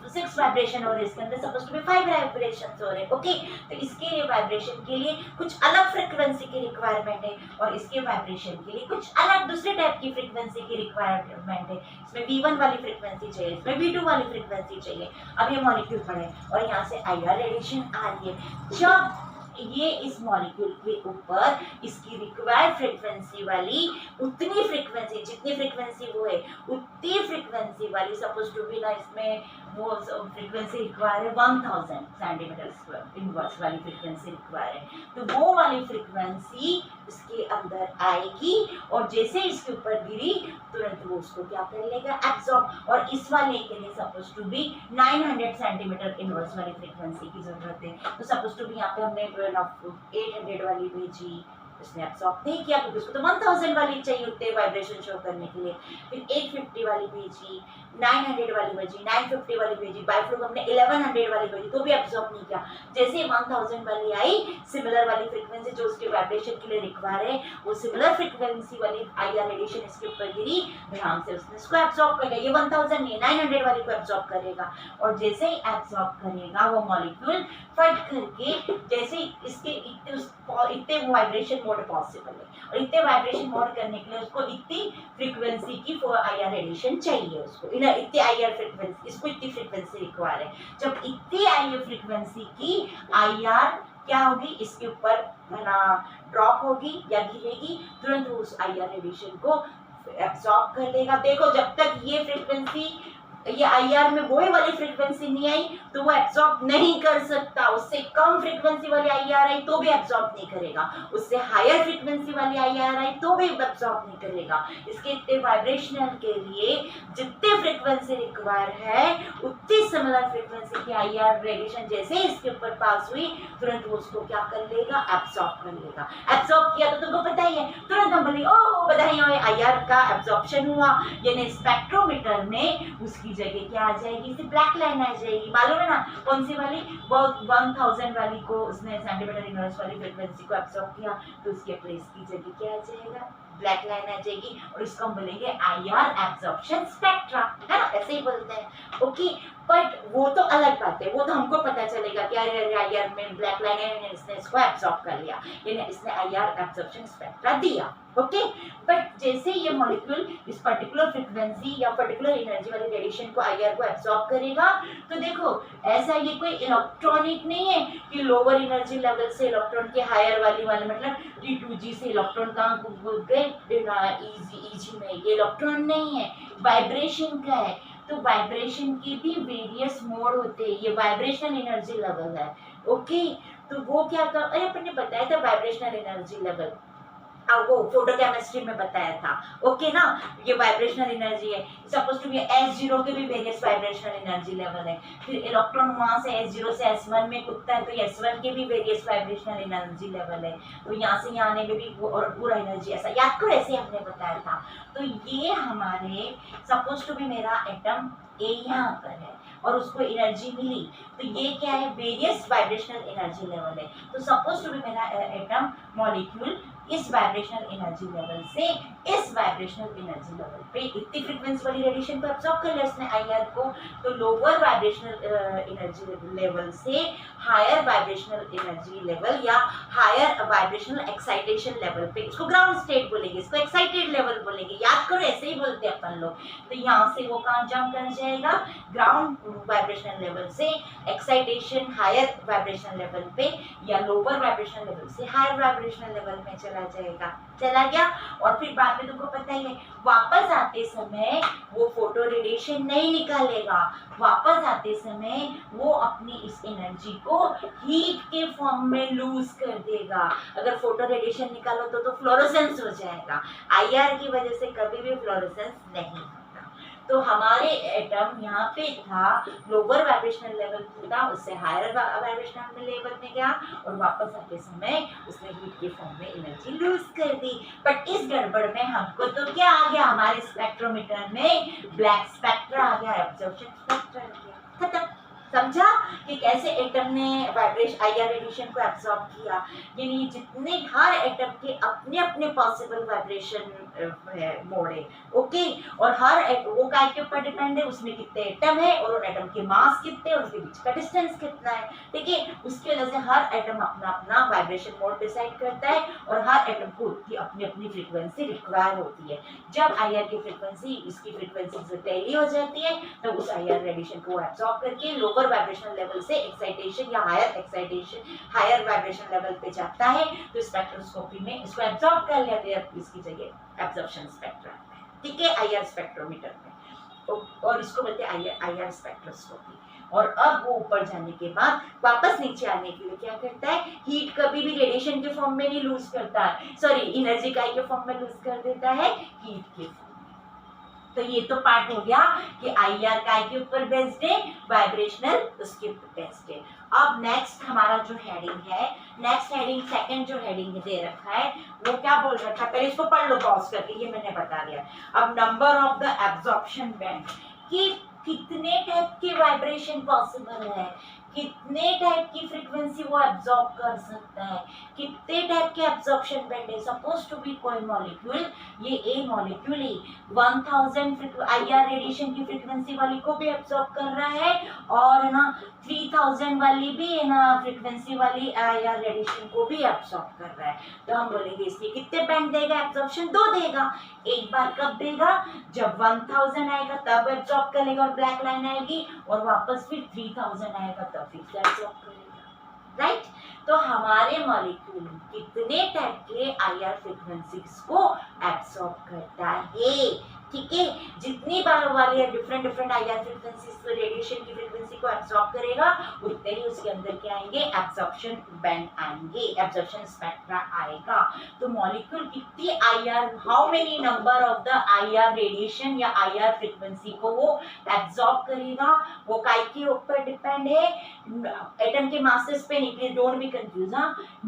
6 वाइब्रेशन हो रहे हैं, इसके अंदर सपोज टू बी 5 वाइब्रेशन हो रहे हैं, ओके। तो इसके लिए वाइब्रेशन के लिए कुछ अलग फ्रीक्वेंसी की रिक्वायरमेंट है, और इसके वाइब्रेशन के लिए कुछ अलग दूसरे टाइप की फ्रीक्वेंसी की रिक्वायरमेंट है। इसमें V1 वाली फ्रीक्वेंसी चाहिए, इसमें V2 वाली फ्रीक्वेंसी चाहिए। अब ये मॉलिक्यूल पड़े और यहाँ से आईआर रेडिएशन आ रही है, जब ये इस मॉलिक्यूल के ऊपर इसकी रिक्वायर्ड फ्रीक्वेंसी वाली उतनी फ्रीक्वेंसी, जितनी फ्रीक्वेंसी वो है उतनी फ्रीक्वेंसी वाली, सपोज टू बी ना इसमें वो फ्रीक्वेंसी रिक्वायर है 1000 सेंटीमीटर स्क्वायर इनवर्स वाली फ्रीक्वेंसी रिक्वायर है, तो वो वाली फ्रीक्वेंसी इसके अंदर आएगी, और जैसे इसके ऊपर गिरी तुरंत वो उसको क्या कर लेगा, एब्जॉर्ब। और इस वाले के लिए suppose to be 900 centimetre inverse वाली फ्रीक्वेंसी की जरूरत है। तो सपोज टू बी यहाँ पे हमने 800 वाली भेजी, उसने एब्सॉर्ब नहीं किया क्योंकि उसको तो 1000 वाली चाहिए उतने वाइब्रेशन शो करने के लिए। फिर 850 वाली भेजी, 900 वाली भेजी, 950 वाली भेजी, बाय फ्लूक हमने 1100 वाली भेजी, तो भी एब्सॉर्ब नहीं किया। जैसे 1000 वाली आई, सिमिलर वाली फ्रीक्वेंसी जो उसके वाइब्रेशन के लिए रिक्वायर है, वो सिमिलर फ्रीक्वेंसी वाली आईआर रेडिएशन इसके ऊपर गिरी, ध्यान से उसने इसको एब्सॉर्ब कर लिया। ये 1000 नहीं है, 900 वाली को एब्सॉर्ब करेगा, और जैसे ही एब्सॉर्ब करेगा वो मॉलिक्यूल फट करके, जैसे इसके इतने वाइब्रेशन मोड पॉसिबल है, और इतने वाइब्रेशन मोड करने के लिए उसको इतनी फ्रीक्वेंसी की आईआर रेडिएशन चाहिए, उसको इतनी आईआर फ्रीक्वेंसी, इसको इतनी फ्रीक्वेंसी रिक्वायर है। जब इतनी आईआर फ्रीक्वेंसी की आईआर क्या होगी, इसके ऊपर ना ड्रॉप होगी या गिरेगी, तुरंत वो उस आईआर रेडिएशन को एब्सॉर्ब कर लेगा। देखो जब तक ये फ्रीक्वेंसी, ये आईआर में वही वाली फ्रीक्वेंसी नहीं आई तो वो एब्सॉर्ब नहीं कर सकता। उससे कम फ्रीक्वेंसी वाली आईआर आई तो भी एब्सॉर्ब नहीं करेगा, उससे हायर फ्रीक्वेंसी वाली आईआर आई तो भी एब्सॉर्ब नहीं करेगा। इसके इतने वाइब्रेशनल के लिए जितने फ्रीक्वेंसी रिक्वायर है उतनी सिमिलर फ्रीक्वेंसी की आईआर रेडिएशन जैसे इसके ऊपर पास हुई, तुरंत वो उसको क्या कर लेगा, एब्सॉर्ब कर लेगा। एब्सॉर्ब किया तो तुमको पता ही है, तुरंत हम बोले ओ बधाई हो, आईआर का एब्सॉर्प्शन हुआ, यानी स्पेक्ट्रोमीटर में उसकी जगह क्या आ जाएगी, इसे ब्लैक लाइन आ जाएगी। मालूम है ना कौन सी वाली, बहुत 1000 वाली को उसने सेंटीमीटर इनवर्स वाली फ्रीक्वेंसी को एब्सॉर्ब किया, तो उसके प्लेस की जगह क्या आ जाएगा, ब्लैक लाइन आ जाएगी, और इसको हम बोलेंगे आईआर एब्सॉर्प्शन स्पेक्ट्रा, है ना, ऐसे ही बोलते हैं, ओके। बट वो तो अलग बात है, वो तो हमको पता चलेगा कि अरे आईआर में ब्लैक लाइन है, इसने इसको एब्जॉर्ब कर लिया, यानी इसने आईआर एब्जॉर्प्शन स्पेक्ट्रा दिया, ओके। बट जैसे ये मॉलिक्यूल इस पर्टिकुलर फ्रीक्वेंसी या पर्टिकुलर एनर्जी वाले रेडिएशन को आईआर को एब्जॉर्ब करेगा, तो देखो ऐसा ये कोई इलेक्ट्रॉनिक नहीं है कि लोअर एनर्जी लेवल से इलेक्ट्रॉन के हायर वाली वाले मतलब T2G से इलेक्ट्रॉन कहाँ गए ईजी में, ये इलेक्ट्रॉन नहीं है, वाइब्रेशन का है। तो वाइब्रेशन के भी वेरियस मोड होते हैं, ये वाइब्रेशनल एनर्जी लेवल है, ओके। तो वो क्या कर, अरे अपन ने बताया था वाइब्रेशनल एनर्जी लेवल, वो फोटोकेमिस्ट्री में बताया था, ओके ना। ये वाइब्रेशनल एनर्जी है, सपोज टू बी S0 के भी वेरियस वाइब्रेशनल एनर्जी लेवल है, फिर इलेक्ट्रॉन वहां से S0 से S1 में कूदता है, तो S1 के भी वेरियस वाइब्रेशनल एनर्जी लेवल है, तो यहाँ से यहाँ आने में भी पूरा एनर्जी, ऐसा याद करो, ऐसे हमने बताया था। तो ये हमारे सपोज टू बी मेरा एटम ए यहाँ पर है और उसको एनर्जी मिली, तो ये क्या है, वेरियस वाइब्रेशनल एनर्जी लेवल है। तो सपोज टू बी मेरा एटम मॉलिक्यूल इस वाइब्रेशनल एनर्जी लेवल से इस वाइब्रेशनल एनर्जी लेवल पे इतनी फ्रीक्वेंसी वाली रेडिएशन को एब्जॉर्ब कर लिया इसने आईआर को, तो लोअर वाइब्रेशनल एनर्जी लेवल से हायर वाइब्रेशनल एनर्जी लेवल या हायर वाइब्रेशनल एक्साइटेशन लेवल पे, इसको ग्राउंड स्टेट बोलेंगे, इसको एक्साइटेड लेवल बोलेंगे, याद करो ऐसे ही बोलते हैं अपन लोग। तो यहाँ से वो कहाँ जंप कर जाएगा, ग्राउंड वाइब्रेशनल लेवल से एक्साइटेशन हायर वाइब्रेशनल लेवल पे या लोअर वाइब्रेशनल लेवल से हायर वाइब्रेशनल लेवल में चला जाएगा, चला गया। और फिर बाद में तुमको पता ही है, वापस आते समय वो फोटो रेडिएशन नहीं निकालेगा, वापस आते समय वो अपनी इस एनर्जी को हीट के फॉर्म में लूज कर देगा। अगर फोटो रेडिएशन निकालो तो फ्लोरोसेंस हो जाएगा, आईआर की वजह से कभी भी फ्लोरोसेंस नहीं होता। तो हमारे एटम यहाँ पे था, लोअर वाइब्रेशनल लेवल था, उससे हायर वाइब्रेशनल लेवल में गया और वापस आते समय उसने हीट के फॉर्म में एनर्जी लूज कर दी। बट इस गड़बड़ में हमको तो क्या आ गया, हमारे स्पेक्ट्रोमीटर में ब्लैक स्पेक्ट्रा आ गया, एब्जॉर्प्शन स्पेक्ट्रा आ गया, खत्म। समझा कि कैसे एटम ने वाइब्रेशन आईआर रेडिएशन को एब्जॉर्ब किया, यानी जितने हर एटम के अपने अपने पॉसिबल वाइब्रेशन मोड है, ओके। और हर वो काय के ऊपर डिपेंड है, उसमें कितने एटम है और उन एटम के मास कितने और उसके बीच का डिस्टेंस कितना है, ठीक है। उसकी वजह से हर एटम अपना अपना वाइब्रेशन मोड डिसाइड करता है और हर एटम को उसकी अपनी अपनी फ्रीक्वेंसी रिक्वायर होती है। जब आईआर की फ्रीक्वेंसी इसकी फ्रीक्वेंसी से टैली हो जाती है तो उस आईआर रेडिएशन को एब्जॉर्ब करके लोअर वाइब्रेशन लेवल से एक्साइटेशन या हायर वाइब्रेशन लेवल पे जाता है, तो स्पेक्ट्रोस्कोपी में इसको एब्जॉर्ब कर लेते हैं, इसकी जगह एब्जॉर्प्शन स्पेक्ट्रा, ठीक है, आईआर स्पेक्ट्रोमीटर में, और इसको बोलते हैं आईआर स्पेक्ट्रोस्कोपी। और अब वो ऊपर जाने के बाद वापस नीचे आने के लिए क्या करता है, हीट कभी भी रेडिएशन के फॉर्म में नहीं लूज करता है, सॉरी एनर्जी काय के फॉर्म में लूज कर देता है, हीट के फॉर्म। तो ये तो पार्ट हो गया कि आईआर काय के ऊपर बेस्ड है, वाइब्रेशनल उसके ऊपर बेस्ड है। अब नेक्स्ट हमारा जो हेडिंग है, नेक्स्ट हेडिंग सेकंड जो हेडिंग दे रखा है वो क्या बोल रखा है, पहले इसको पढ़ लो पॉज करके, ये मैंने बता दिया। अब number of the absorption band, कि कितने टाइप के वाइब्रेशन पॉसिबल है, कितने टाइप की फ्रीक्वेंसी वो एब्जॉर्ब कर सकता है, कितने टाइप के एब्जॉर्प्शन बैंड है। सपोज टू बी कोई मॉलिक्यूल, ये ए मॉलिक्यूल ही 1000 आईआर रेडिएशन की फ्रीक्वेंसी वाली को भी एब्जॉर्ब कर रहा है और है ना 3000 वाली भी है ना फ्रीक्वेंसी वाली आईआर रेडिएशन को भी एब्जॉर्ब कर रहा है। तो हम बोलेंगे इसके कितने बैंड देगा एब्जॉर्प्शन, 2 देगा। एक बार कब देगा, जब 1000 आएगा तब एब्जॉर्ब करेगा और ब्लैक लाइन आएगी, और वापस फिर 3000 आएगा तब फिर से एब्जॉर्ब करेगा, राइट। तो हमारे मॉलिक्यूल कितने टाइप के आईआर फ्रीक्वेंसीज को एब्सॉर्ब करता है, ठीक है। जितनी बार वाली डिफरेंट आईआर फ्रीक्वेंसीज रेडिएशन की फ्रीक्वेंसी को एब्सॉर्ब करेगा उतने ही उसके अंदर क्या आएंगे, एब्सॉर्प्शन बैंड आएंगे, एब्सॉर्प्शन स्पेक्ट्रा आएगा। तो मॉलिक्यूल कितनी IR, how many number of the IR radiation या आईआर फ्रीक्वेंसी को वो एब्सॉर्ब करेगा, वो काय के ऊपर डिपेंड है, एटम के मासेस पे नहीं, don't be confuse,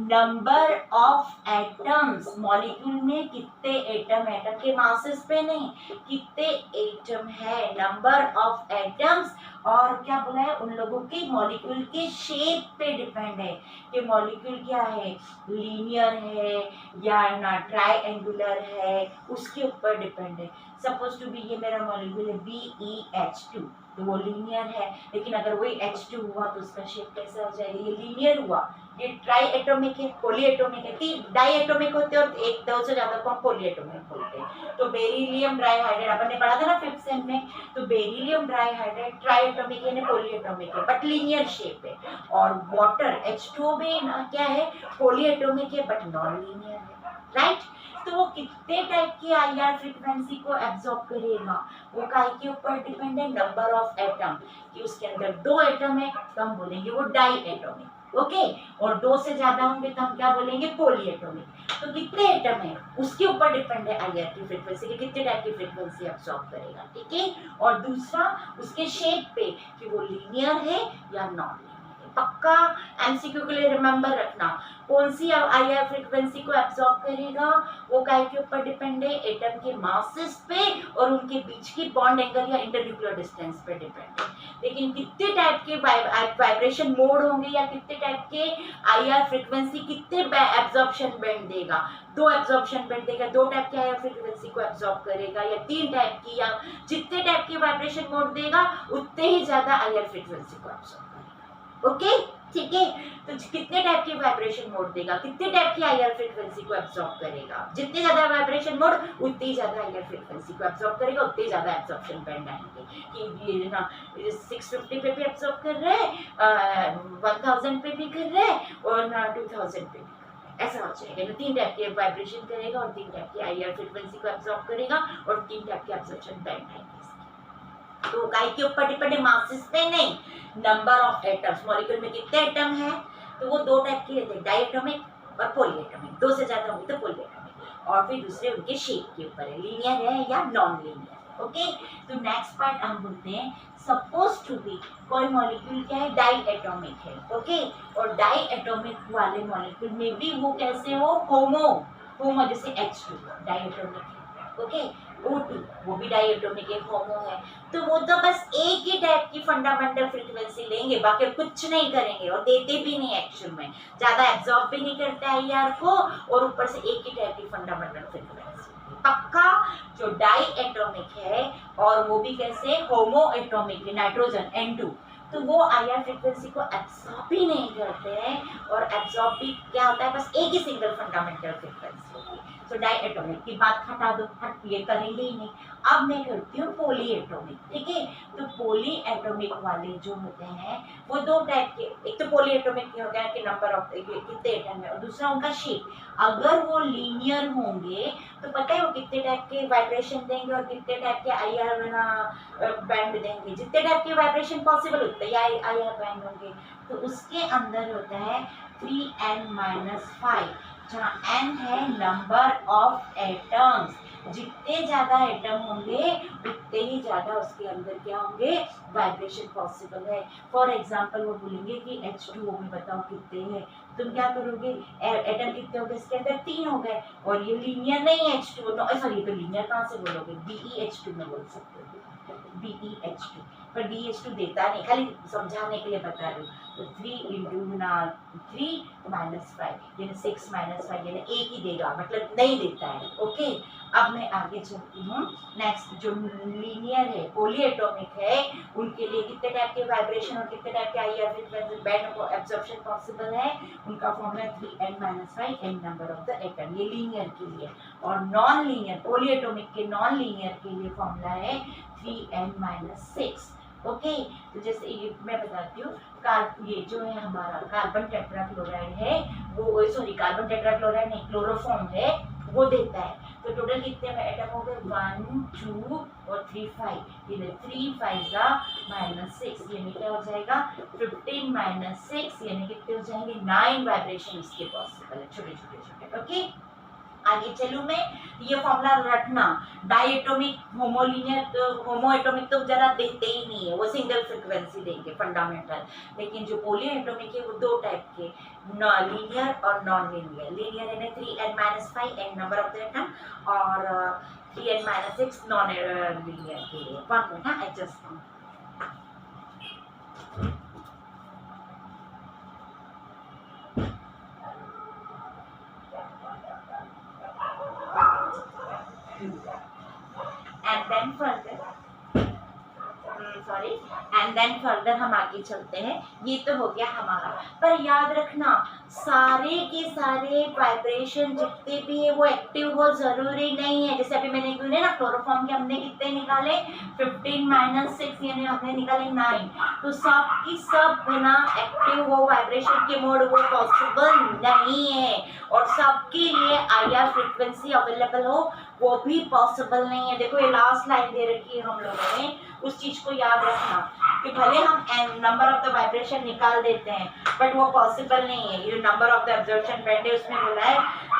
number of atoms, molecule में कितने एटम, एटम के मासेस पे नहीं, कितने एटम है, नंबर ऑफ एटम्स और क्या बोला है, उन लोगों के मॉलिक्यूल के शेप पे डिपेंड है कि मॉलिक्यूल क्या है, लीनियर है या ना ट्राइएंगुलर है, उसके ऊपर डिपेंड है। सपोज टू बी ये मेरा मॉलिक्यूल है BeH2, तो वो लीनियर है, लेकिन अगर वही H2 हुआ तो उसका शेप कैसा हो जाएगा, ये लीनियर हुआ। ये ट्राई एटोमिक है, पॉली एटोमिक है, तीन डाई एटोमिक होते हैं और एक दो से ज्यादा को हम पॉली एटोमिक बोलते हैं। तो बेरिलियम डाइहाइड्रेट अपन ने पढ़ा था ना 5th सेम में, तो बेरिलियम डाइहाइड्रेट ट्राई एटोमिक यानी पॉली एटोमिक है बट लीनियर शेप है। और वाटर H2O भी ना क्या है, पॉली एटोमिक है बट नॉन लीनियर है, राइट। तो वो कितने टाइप की आईआर फ्रीक्वेंसी को एब्जॉर्ब करेगा, वो काय के ऊपर डिपेंड है, नंबर ऑफ एटम, कि उसके अंदर 2 एटम है तो हम बोलेंगे वो डाई एटोमिक, ओके। और 2 से ज्यादा होंगे तो हम क्या बोलेंगे, पॉली एटोमिक। तो कितने एटम है उसके ऊपर डिपेंड है आईआर की फ्रीक्वेंसी, कि कितने टाइप की फ्रीक्वेंसी एब्जॉर्ब करेगा, ठीक है। और दूसरा उसके शेप पे कि वो लीनियर है या नॉन। पक्का एमसीक्यू के लिए रिमेंबर रखना, कौन सी आईआर फ्रीक्वेंसी को एब्जॉर्ब करेगा, वो काय के ऊपर डिपेंड है, एटम के मासेस पे और उनके बीच की बॉन्ड एंगल या इंटरन्यूक्लियर डिस्टेंस पे डिपेंड है। लेकिन कितने टाइप के वाइब्रेशन मोड होंगे या कितने टाइप के आईआर फ्रीक्वेंसी कितने एब्जॉर्प्शन बैंड देगा, 2 एब्जॉर्प्शन बैंड देगा, 2 टाइप की आईआर फ्रीक्वेंसी को एब्जॉर्ब करेगा या 3 टाइप की, या जितने टाइप के वाइब्रेशन मोड देगा उतने ही ज्यादा आईआर फ्रीक्वेंसी को एब्जॉर्ब, ओके, ठीक है। तो कितने टाइप के वाइब्रेशन मोड देगा, कितने टाइप की आईआर फ्रीक्वेंसी को एब्जॉर्ब करेगा, जितने ज्यादा वाइब्रेशन मोड उतनी ज्यादा आईआर फ्रीक्वेंसी को एब्जॉर्ब करेगा, उतने ज्यादा एब्जॉर्प्शन बैंड आएंगे। कि ये ना 650 पे भी एब्जॉर्ब कर रहे हैं, 1000 पे भी कर रहे हैं और ना 2000 पे भी, ऐसा हो जाएगा। 3 टाइप के वाइब्रेशन करेगा और 3 टाइप की आईआर फ्रीक्वेंसी को एब्जॉर्ब करेगा और 3 टाइप के एब्जॉर्प्शन बैंड आएंगे। तो काय के ऊपर डिपेंड है, मासेस पे नहीं, नंबर ऑफ एटम्स, मॉलिक्यूल में कितने एटम है, तो वो 2 टाइप के रहते हैं, डाइएटॉमिक और पॉलीएटॉमिक, 2 से ज्यादा होंगे तो पॉलीएटॉमिक। और फिर दूसरे उनके शेप के ऊपर है, लीनियर है या नॉन लीनियर है, ओके। तो नेक्स्ट पार्ट हम बोलते हैं, सपोज टू बी कोई मॉलिक्यूल क्या है, डाइएटॉमिक है, ओके। और डाइएटॉमिक वाले मॉलिक्यूल में भी वो कैसे हो, होमो जैसे H2 डाइएटॉमिक है, ओके। O2 वो भी डाइएटॉमिक है, होमो है। तो वो तो बस एक ही टाइप की फंडामेंटल फ्रीक्वेंसी लेंगे, बाकी कुछ नहीं करेंगे और देते भी नहीं एक्चुअल में, ज्यादा एब्जॉर्ब भी नहीं करता है यार को, और ऊपर से एक ही टाइप की फंडामेंटल फ्रीक्वेंसी। पक्का जो डाई एटॉमिक है और वो भी कैसे, होमो एटॉमिक है, नाइट्रोजन N2, तो वो आईआर फ्रीक्वेंसी को एब्जॉर्ब ही नहीं करते हैं। और एब्जॉर्ब भी क्या होता है, बस एक ही सिंगल फंडामेंटल फ्रीक्वेंसी होती है। तो डाई एटॉमिक की बात हटा दो, ये करेंगे ही नहीं। अब मैं करती हूँ पॉली एटॉमिक, ठीक है। तो पॉली एटॉमिक वाले जो होते हैं वो 2 टाइप के, एक तो पॉली एटॉमिक के होते हैं कि नंबर ऑफ कितने एटम है, और दूसरा उनका शेप। अगर वो लीनियर होंगे तो पता है वो कितने टाइप के वाइब्रेशन देंगे और कितने टाइप के आईआर बैंड देंगे, जितने टाइप के वाइब्रेशन पॉसिबल होते हैं आईआर बैंड होंगे। तो उसके अंदर होता है 3n-5, जहाँ n है नंबर ऑफ एटम्स, जितने ज्यादा एटम होंगे उतने ही ज्यादा उसके अंदर क्या होंगे, वाइब्रेशन पॉसिबल है। फॉर एग्जांपल वो बोलेंगे कि H2O में बताओ कितने हैं, तुम क्या करोगे, एटम कितने हो गए इसके अंदर, 3 हो गए, और ये लीनियर नहीं है H2O, सॉरी तो लीनियर कहाँ से बोलोगे, BeH2 में बोल सकते हो, BeH2, पर BeH2 देता नहीं, खाली समझाने के लिए बता रही हूँ। तो 3 × 3 - 5 यानी 6 - 5 यानी एक ही देगा, मतलब नहीं देता है, ओके। अब मैं आगे चलती हूँ। नेक्स्ट जो लीनियर है, पॉली एटॉमिक है, उनके लिए कितने टाइप के वाइब्रेशन और कितने टाइप के आईआर फ्रीक्वेंसी बैंड को एब्जॉर्प्शन पॉसिबल है, उनका formula 3n-5 n number of the atom, ये लीनियर के लिए। और नॉन लीनियर पॉली एटॉमिक के नॉन लीनियर के लिए फॉर्मूला है 3n-6, ओके। तो जैसे ये मैं बताती हूँ, ये जो है हमारा कार्बन टेट्राक्लोराइड है, वो सॉरी कार्बन टेट्राक्लोराइड नहीं, क्लोरोफॉर्म है, वो देता है। तो टोटल कितने में एटम हो गए, 1 2 और 3 5, ये 3 5 -6 यानी क्या हो जाएगा, 15 - 6 यानी कितने हो जाएंगे, 9 वाइब्रेशन इसके पॉसिबल है, छोटे छोटे, ओके। आगे चलूं मैं, ये फॉर्मूला रटना, डाइएटॉमिक होमोलीनियर, तो होमो एटॉमिक तो जरा देते ही नहीं है, वो सिंगल फ्रीक्वेंसी देंगे फंडामेंटल। लेकिन जो पॉली एटॉमिक है वो 2 टाइप के, लीनियर और नॉन लीनियर। लीनियर यानी 3n-5 n number of the atom, और 3n-6 नॉन लीनियर के लिए। 1 minute, adjust and then further and then further हम आगे चलते हैं। ये तो हो गया हमारा, पर याद रखना सारे के सारे वाइब्रेशन जितने भी है वो एक्टिव हो जरूरी नहीं है। जैसे अभी मैंने क्यों ना क्लोरोफॉर्म के हमने कितने निकाले 15 - 6 यानी हमने निकाले 9, तो सब की सब बिना एक्टिव हो वाइब्रेशन के मोड वो पॉसिबल नहीं है, और सबके लिए IR फ्रीक्वेंसी अवेलेबल हो वो भी पॉसिबल नहीं है। देखो ये लास्ट लाइन दे रखी है हम लोगों ने, उस चीज को याद रखना कि भले हम नंबर ऑफ द वाइब्रेशन निकाल देते हैं बट वो पॉसिबल नहीं है। ये number of the absorption band है उसमें बोला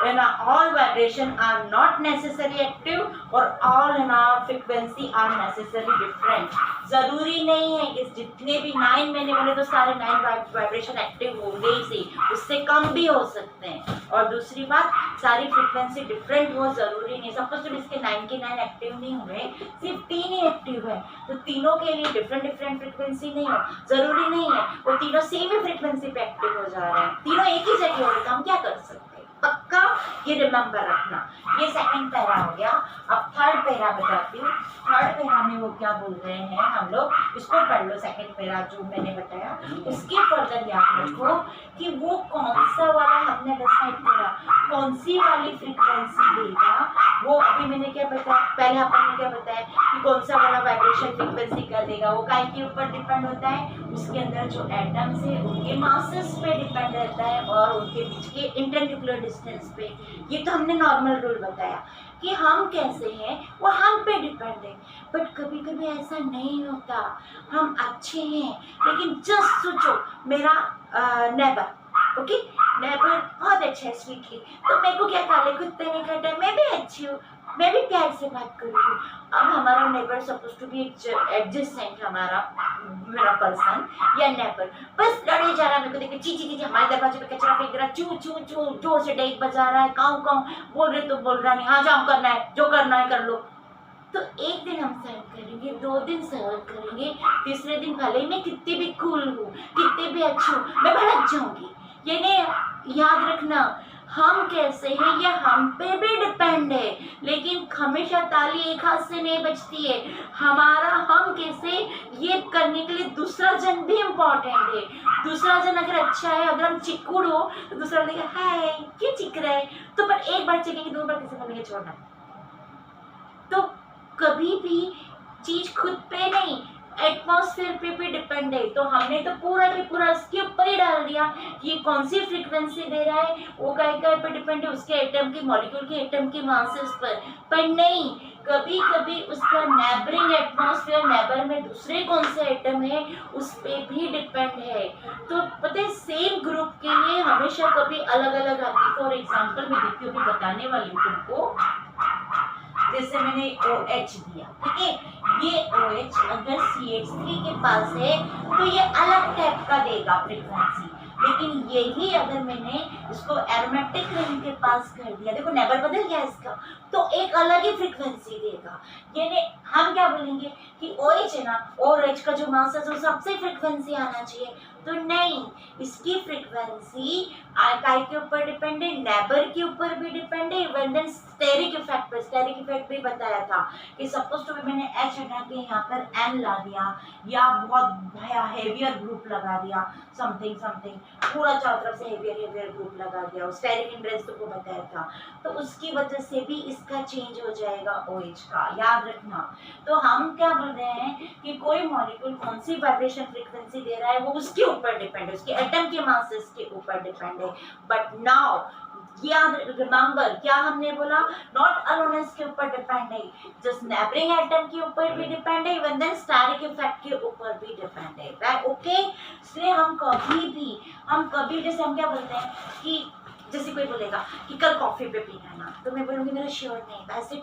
है ना all vibration are not necessary active और ऑल ना फ्रीक्वेंसी आर नेसेसरी डिफरेंट। जरूरी नहीं है कि जितने भी 9 मैंने बोले तो सारे 9 वाइब्रेशन एक्टिव होंगे ही सही, उससे कम भी हो सकते हैं। और दूसरी बात सारी फ्रीक्वेंसी डिफरेंट हो जरूरी नहीं। सपोज तो इसके 9 के 9 एक्टिव नहीं हुए, सिर्फ 3 ही एक्टिव है, तो तीनों के लिए डिफरेंट डिफरेंट फ्रीक्वेंसी नहीं हो जरूरी नहीं है वो तीनों सेम ही फ्रीक्वेंसी पे एक्टिव हो जा रहे हैं, तीनों एक ही जगह हो रहे, तो हम क्या कर सकते हैं पक्का ये रिमेम्बर रखना। ये सेकंड पैरा हो गया। अब थर्ड पैरा बताती हूँ। थर्ड पैरा में वो क्या बोल रहे हैं हम लोग, इसको पढ़ लो। सेकंड पैरा जो मैंने बताया उसके फर्दर याद रखो कि वो कौन सा वाला हमने डिसाइड करा, कौन सी वाली फ्रीक्वेंसी देगा। वो अभी मैंने क्या बताया, पहले अपन ने क्या बताया कि कौन सा वाला वाइब्रेशन फ्रीक्वेंसी का देगा, वो काय के ऊपर डिपेंड होता है, उसके अंदर जो एटम्स है उनके मासेस पे डिपेंड रहता है और उनके बीच के इंटरन्यूक्लियर डिस्टेंस पे। ये तो हमने नॉर्मल रूल बताया कि हम कैसे हैं वो हम पे डिपेंड है, बट कभी कभी ऐसा नहीं होता। हम अच्छे हैं लेकिन जस्ट सोचो मेरा नेबर, ओके नेबर बहुत अच्छा है स्वीटली, तो मेरे को क्या काले कुत्ते ने काटा, मैं भी अच्छी हूँ, मैं भी प्यार से बात करूँगी। अब हमारा neighbour suppose to be adjacent, हमारा मेरा पर्सन या नेबर बस लड़े जा रहा है, मेरे को देख के चीची चीची हमारे दरवाजे पे कचरा फेंक रहा है, चू चू चू जोर से डेक बजा रहा है, काऊ काऊ बोल रहे तो बोल रहा नहीं, हाँ जाओ करना है जो करना है कर लो। तो एक दिन हम सहन करेंगे, 2 दिन सहन करेंगे, तीसरे दिन भले ही मैं कितनी भी कूल हूँ कितनी भी अच्छी हूँ मैं भड़क जाऊंगी। ये नहीं याद रखना हम कैसे हैं ये हम पे भी डिपेंड है, लेकिन हमेशा ताली एक हाथ से नहीं बजती है। हमारा हम कैसे ये करने के लिए दूसरा जन भी इम्पोर्टेंट है। दूसरा जन अगर अच्छा है, अगर हम चिक्कुड़ हो तो दूसरा बोलेगा हाय क्यों चिक रहा है, तो पर एक बार चिकेंगे 2 बार किसी बोलेंगे छोड़ना। तो कभी भी चीज खुद पे नहीं एटमॉस्फेयर पे भी डिपेंड है। तो हमने तो पूरा के पूरा इसके ऊपर ही डाल दिया ये कौन सी फ्रीक्वेंसी दे रहा है वो काय पे डिपेंड है, उसके एटम के मॉलिक्यूल के एटम के मासेस पर नहीं। कभी कभी उसका नेबरिंग एटमॉस्फेयर नेबर में दूसरे कौन से एटम है उस पे भी डिपेंड है। तो पता है सेम ग्रुप के लिए हमेशा कभी अलग अलग आती। फॉर एग्जाम्पल मैं देखती हूँ बताने वाली हूँ तुमको, जैसे मैंने OH दिया, ठीक है, ये OH अगर CH3 के पास है तो ये अलग टाइप का देगा फ्रीक्वेंसी, लेकिन यही अगर मैंने इसको एरोमेटिक रिंग के पास कर दिया, देखो नेबर बदल गया इसका, तो एक अलग ही फ्रीक्वेंसी देगा। यानी हम क्या बोलेंगे कि OH है ना, OH का जो मास है तो सबसे फ्रीक्वेंसी आना चाहिए, तो नहीं, इसकी फ्रीक्वेंसी काय के ऊपर डिपेंड है, नेबर के ऊपर भी डिपेंड है, इवन देन स्टेरिक इफेक्ट पर। स्टेरिक इफेक्ट भी बताया था कि सपोज टू मैंने H हटा के यहाँ पर N ला दिया या बहुत भया हेवियर ग्रुप लगा दिया, समथिंग समथिंग पूरा चारों तरफ से हेवियर ग्रुप लगा दिया, स्टेरिक इंडेक्स को बताया था, तो उसकी वजह से भी इसका चेंज हो जाएगा OH का, याद रखना। तो हम क्या बोल रहे हैं कि कोई मॉलिक्यूल कौन सी वाइब्रेशन फ्रीक्वेंसी दे रहा है वो उसके ऊपर डिपेंड है, उसके एटम के मासेस के ऊपर डिपेंड है। बट नाउ याद रिमेंबर क्या हमने बोला, नॉट अलोनेस के ऊपर डिपेंड है, जस्ट नेबरिंग एटम के ऊपर भी डिपेंड है, इवन देन स्टेरिक इफेक्ट के ऊपर भी डिपेंड है, राइट? ओके, इसलिए हम कभी जैसे हम क्या बोलते हैं कि जैसे कोई बोलेगा कि कल कॉफी पे पीना ना, तो मैं बोलूँगी मेरा श्योर नहीं, वैसे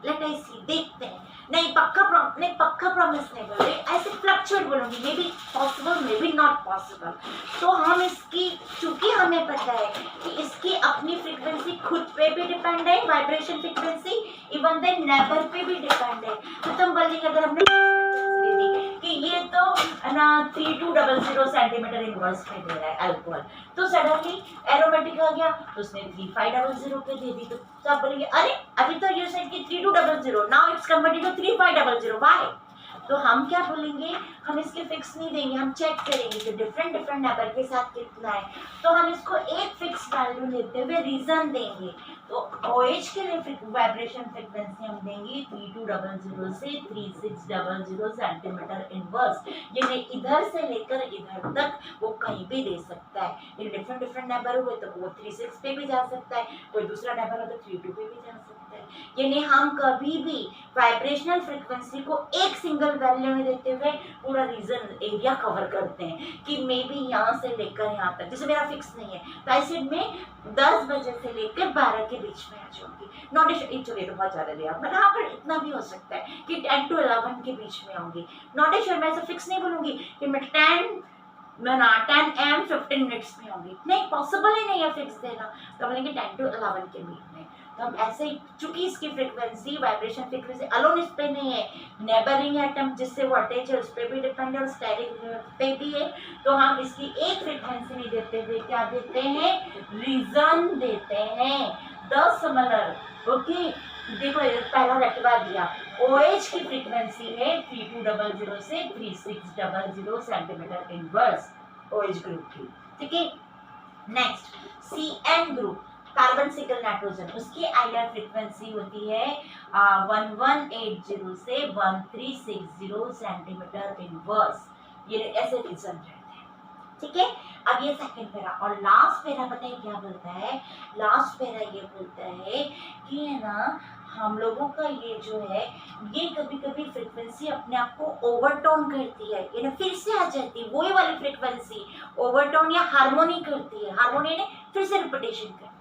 लेट अस सी देखते हैं, नहीं पक्का प्रॉमिस नहीं बोल रहे, ऐसे फ्लक्चुएट बोलूँगी, may be possible may be not possible. तो हम इसकी चूंकि हमें पता है कि इसकी अपनी फ्रीक्वेंसी खुद पे भी डिपेंड है, vibration frequency, even then neighbour पे भी डिपेंड है। तो तुम बोलेंगे अगर हमने कि ये तो ना 3200 सेंटीमीटर इनवर्स पे दे रहा है अल्कोहल, तो सडनली एरोमेटिक आ गया तो उसने 3500 पे दे दी, तो सब बोलेंगे अरे अभी तो you said 3500, now it's converted to 3500, why? तो हम क्या बोलेंगे, हम इसके फिक्स नहीं देंगे, हम चेक करेंगे कि डिफरेंट डिफरेंट नंबर के साथ कितना है, तो हम इसको एक फिक्स वैल्यू लेते हुए रीजन देंगे। तो OH के लिए वाइब्रेशन फ्रीक्वेंसी हम देंगे 3200 से 3600 सेंटीमीटर इनवर्स, यानी इधर से लेकर इधर तक वो कहीं भी दे सकता है। ये डिफरेंट डिफरेंट नंबर हुए तो वो 36 पे भी जा सकता है, कोई दूसरा नंबर हो तो 32 पे भी जा सकता है। यानी हम कभी भी वाइब्रेशनल फ्रीक्वेंसी को एक सिंगल वैल्यू में देते हुए पूरा रीजन एरिया कवर करते हैं कि मे बी यहाँ से लेकर यहाँ तक, जैसे मेरा फिक्स नहीं है तो ऐसे में 10 बजे से लेकर 12 के बीच में आ जाऊंगी, नॉट ए चलिए तो बहुत ज़्यादा लिया, बट हाँ पर इतना भी हो सकता है कि 10 to 11 के बीच में आऊंगी, नॉट ए श्योर, मैं ऐसा फिक्स नहीं बोलूँगी कि मैं 10 AM 15 मिनट्स में आऊंगी, नहीं, पॉसिबल ही नहीं है फिक्स देना, तो बोलेंगे 10 to 11 के बीच में। तो हम ऐसे ही, चूंकि इसकी फ्रीक्वेंसी वाइब्रेशन फ्रीक्वेंसी अलोन इस पे नहीं है, नेबरिंग एटम जिससे वो अटैच है उस पर भी डिपेंड है और स्टेरिक पे भी है, तो हम इसकी एक फ्रीक्वेंसी नहीं देते हुए क्या देते हैं, रीजन देते हैं। 10 सिमिलर, ओके, देखो पहला रटवा दिया, OH की फ्रीक्वेंसी है 3200 से 3600 सेंटीमीटर इनवर्स OH ग्रुप की, ठीक है। Next CN group, carbon single nitrogen, उसकी IR फ्रीक्वेंसी होती है 1180 से 1360 सेंटीमीटर इनवर्स, ये ऐसे रीजन रहते हैं, ठीक है। अब ये सेकंड पैरा, और लास्ट पैरा पता है क्या बोलता है, लास्ट पैरा ये बोलता है कि है ना, हम लोगों का ये जो है ये कभी कभी फ्रीक्वेंसी अपने आप को ओवरटोन करती है, यानी फिर से आ जाती है वही वाली फ्रीक्वेंसी, ओवरटोन या हार्मोनी करती है, हार्मोनी ने फिर से रिपीटेशन करना।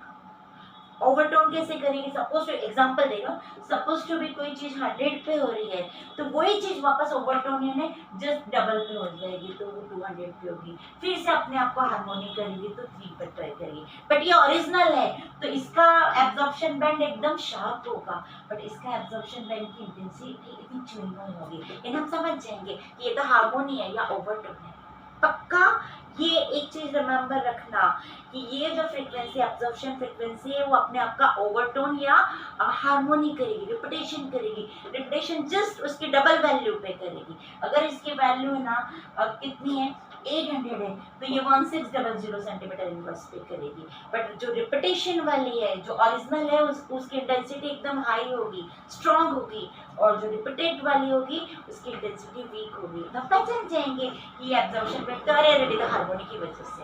ओवरटोन कैसे करेंगे, सपोज टू एग्जांपल दे रहा हूँ, सपोज टू भी कोई चीज 100 पे हो रही है तो वही चीज वापस ओवरटोन यानी जस्ट डबल पे हो जाएगी, तो वो 200 पे होगी, फिर से अपने आप को हार्मोनी करेगी तो 3 पे ट्राई करेगी, बट ये ओरिजिनल है तो इसका एब्जॉर्प्शन बैंड एकदम शार्प होगा, बट इसका एब्जॉर्प्शन बैंड की इंटेंसिटी इतनी चुनी होगी, इन हम समझ जाएंगे कि ये तो हार्मोनी है या ओवरटोन है। पक्का ये एक चीज रिमेंबर रखना कि ये जो फ्रीक्वेंसी एब्जॉर्प्शन फ्रीक्वेंसी है वो अपने आप का ओवरटोन या हार्मोनी करेगी, रिपीटेशन करेगी, रिपीटेशन जस्ट उसकी डबल वैल्यू पे करेगी। अगर इसकी वैल्यू है ना कितनी है 800 है तो ये 1600 सेंटीमीटर इनवर्स पे करेगी, बट जो रिपीटेशन वाली है जो ओरिजिनल है उसकी इंटेंसिटी एकदम हाई होगी, स्ट्रांग होगी, और जो रिपीटेड वाली होगी उसकी इंटेंसिटी वीक होगी। तो पहचान जाएंगे कि ये एब्जॉर्प्शन पे करे रेडी तो हार्मोनी की वजह से।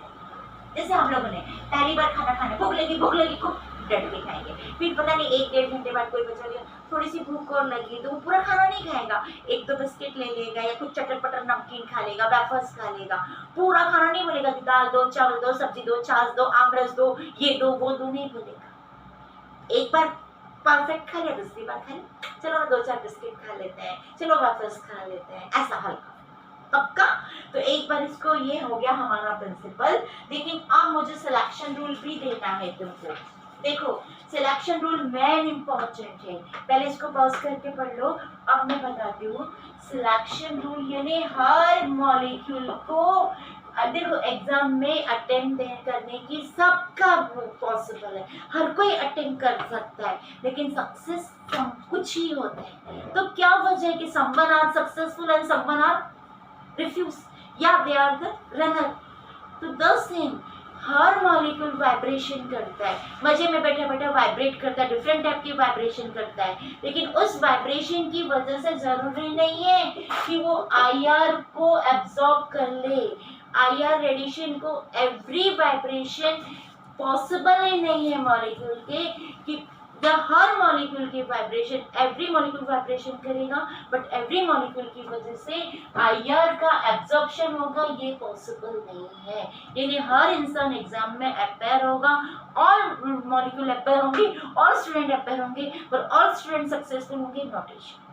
जैसे हम लोगों ने पहली बार खाना खाने भूख लगी खूब डट के खाएंगे, फिर पता नहीं 1-1.5 घंटे बाद कोई बचा लिया, थोड़ी सी भूख और लगी तो वो पूरा खाना नहीं खाएगा, 1-2 बिस्किट ले लेगा या कुछ चटर पटर नमकीन खा लेगा, वेफर्स खा लेगा, पूरा खाना नहीं बोलेगा कि दाल दो, चावल दो, सब्जी दो, छाछ दो, आमरस दो, ये दो वो दो, नहीं बोलेगा। एक बार परफेक्ट खा लिया, दूसरी बार खा लिया, चलो 2-4 बिस्किट खा लेते हैं, चलो वेफर्स खा लेते हैं, ऐसा हल्का पक्का। तो एक बार इसको ये हो गया हमारा प्रिंसिपल, लेकिन अब मुझे सिलेक्शन रूल भी देना है तुमको। देखो सिलेक्शन रूल मेन इंपॉर्टेंट है, पहले इसको पॉज करके पढ़ लो। अब मैं बताती हूँ सिलेक्शन रूल यानी हर मॉलिक्यूल को, देखो एग्जाम में अटेम्प्ट करने की सबका पॉसिबल है, हर कोई अटेम्प्ट कर सकता है, लेकिन सक्सेस कुछ ही होते हैं। तो क्या वजह है कि someone are successful and someone are refuse, या दे आर द रनर। तो द सेम हर मॉलिक्यूल वाइब्रेशन करता है, मजे में बैठा बैठा वाइब्रेट करता है, डिफरेंट टाइप की वाइब्रेशन करता है, लेकिन उस वाइब्रेशन की वजह से जरूरी नहीं है कि वो IR को एब्जॉर्ब कर ले, IR रेडिएशन को। एवरी वाइब्रेशन पॉसिबल ही नहीं है मॉलिक्यूल के कि हर मॉलिक्यूल की वाइब्रेशन, एवरी मॉलिक्यूल वाइब्रेशन करेगा, बट एवरी मॉलिक्यूल की वजह से IR का एब्जॉर्प्शन होगा, ये पॉसिबल नहीं है। यानी हर इंसान एग्जाम में अपेयर होगा, ऑल मॉलिक्यूल अपेयर होंगे, ऑल स्टूडेंट अपेयर होंगे, पर ऑल स्टूडेंट सक्सेसफुल होंगे नॉट इश्यू।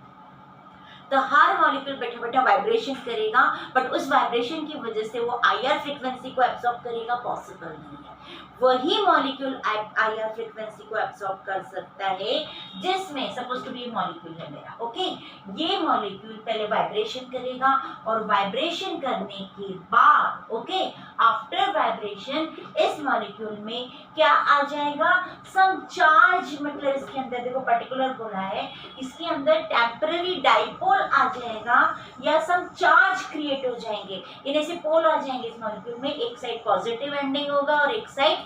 तो हर मॉलिक्यूल बैठा बैठा वाइब्रेशन करेगा, बट उस वाइब्रेशन की वजह से वो IR फ्रीक्वेंसी को एब्जॉर्ब करेगा, पॉसिबल नहीं है। वही मॉलिक्यूल आईआर फ्रीक्वेंसी को एब्सॉर्ब कर सकता है, जिसमें सपोज टू बी मॉलिक्यूल है मेरा, ओके। ये मॉलिक्यूल पहले वाइब्रेशन करेगा और वाइब्रेशन करने के बाद, ओके, आफ्टर वाइब्रेशन इस मॉलिक्यूल में क्या आ जाएगा, सम चार्ज, मतलब इसके अंदर देखो पर्टिकुलर बोला है, इसके अंदर टेम्पररी डाइपोल आ जाएगा या सम चार्ज क्रिएट हो जाएंगे, इन्हें से पोल आ जाएंगे इस मॉलिक्यूल में, एक साइड पॉजिटिव एंडिंग होगा और एक साइड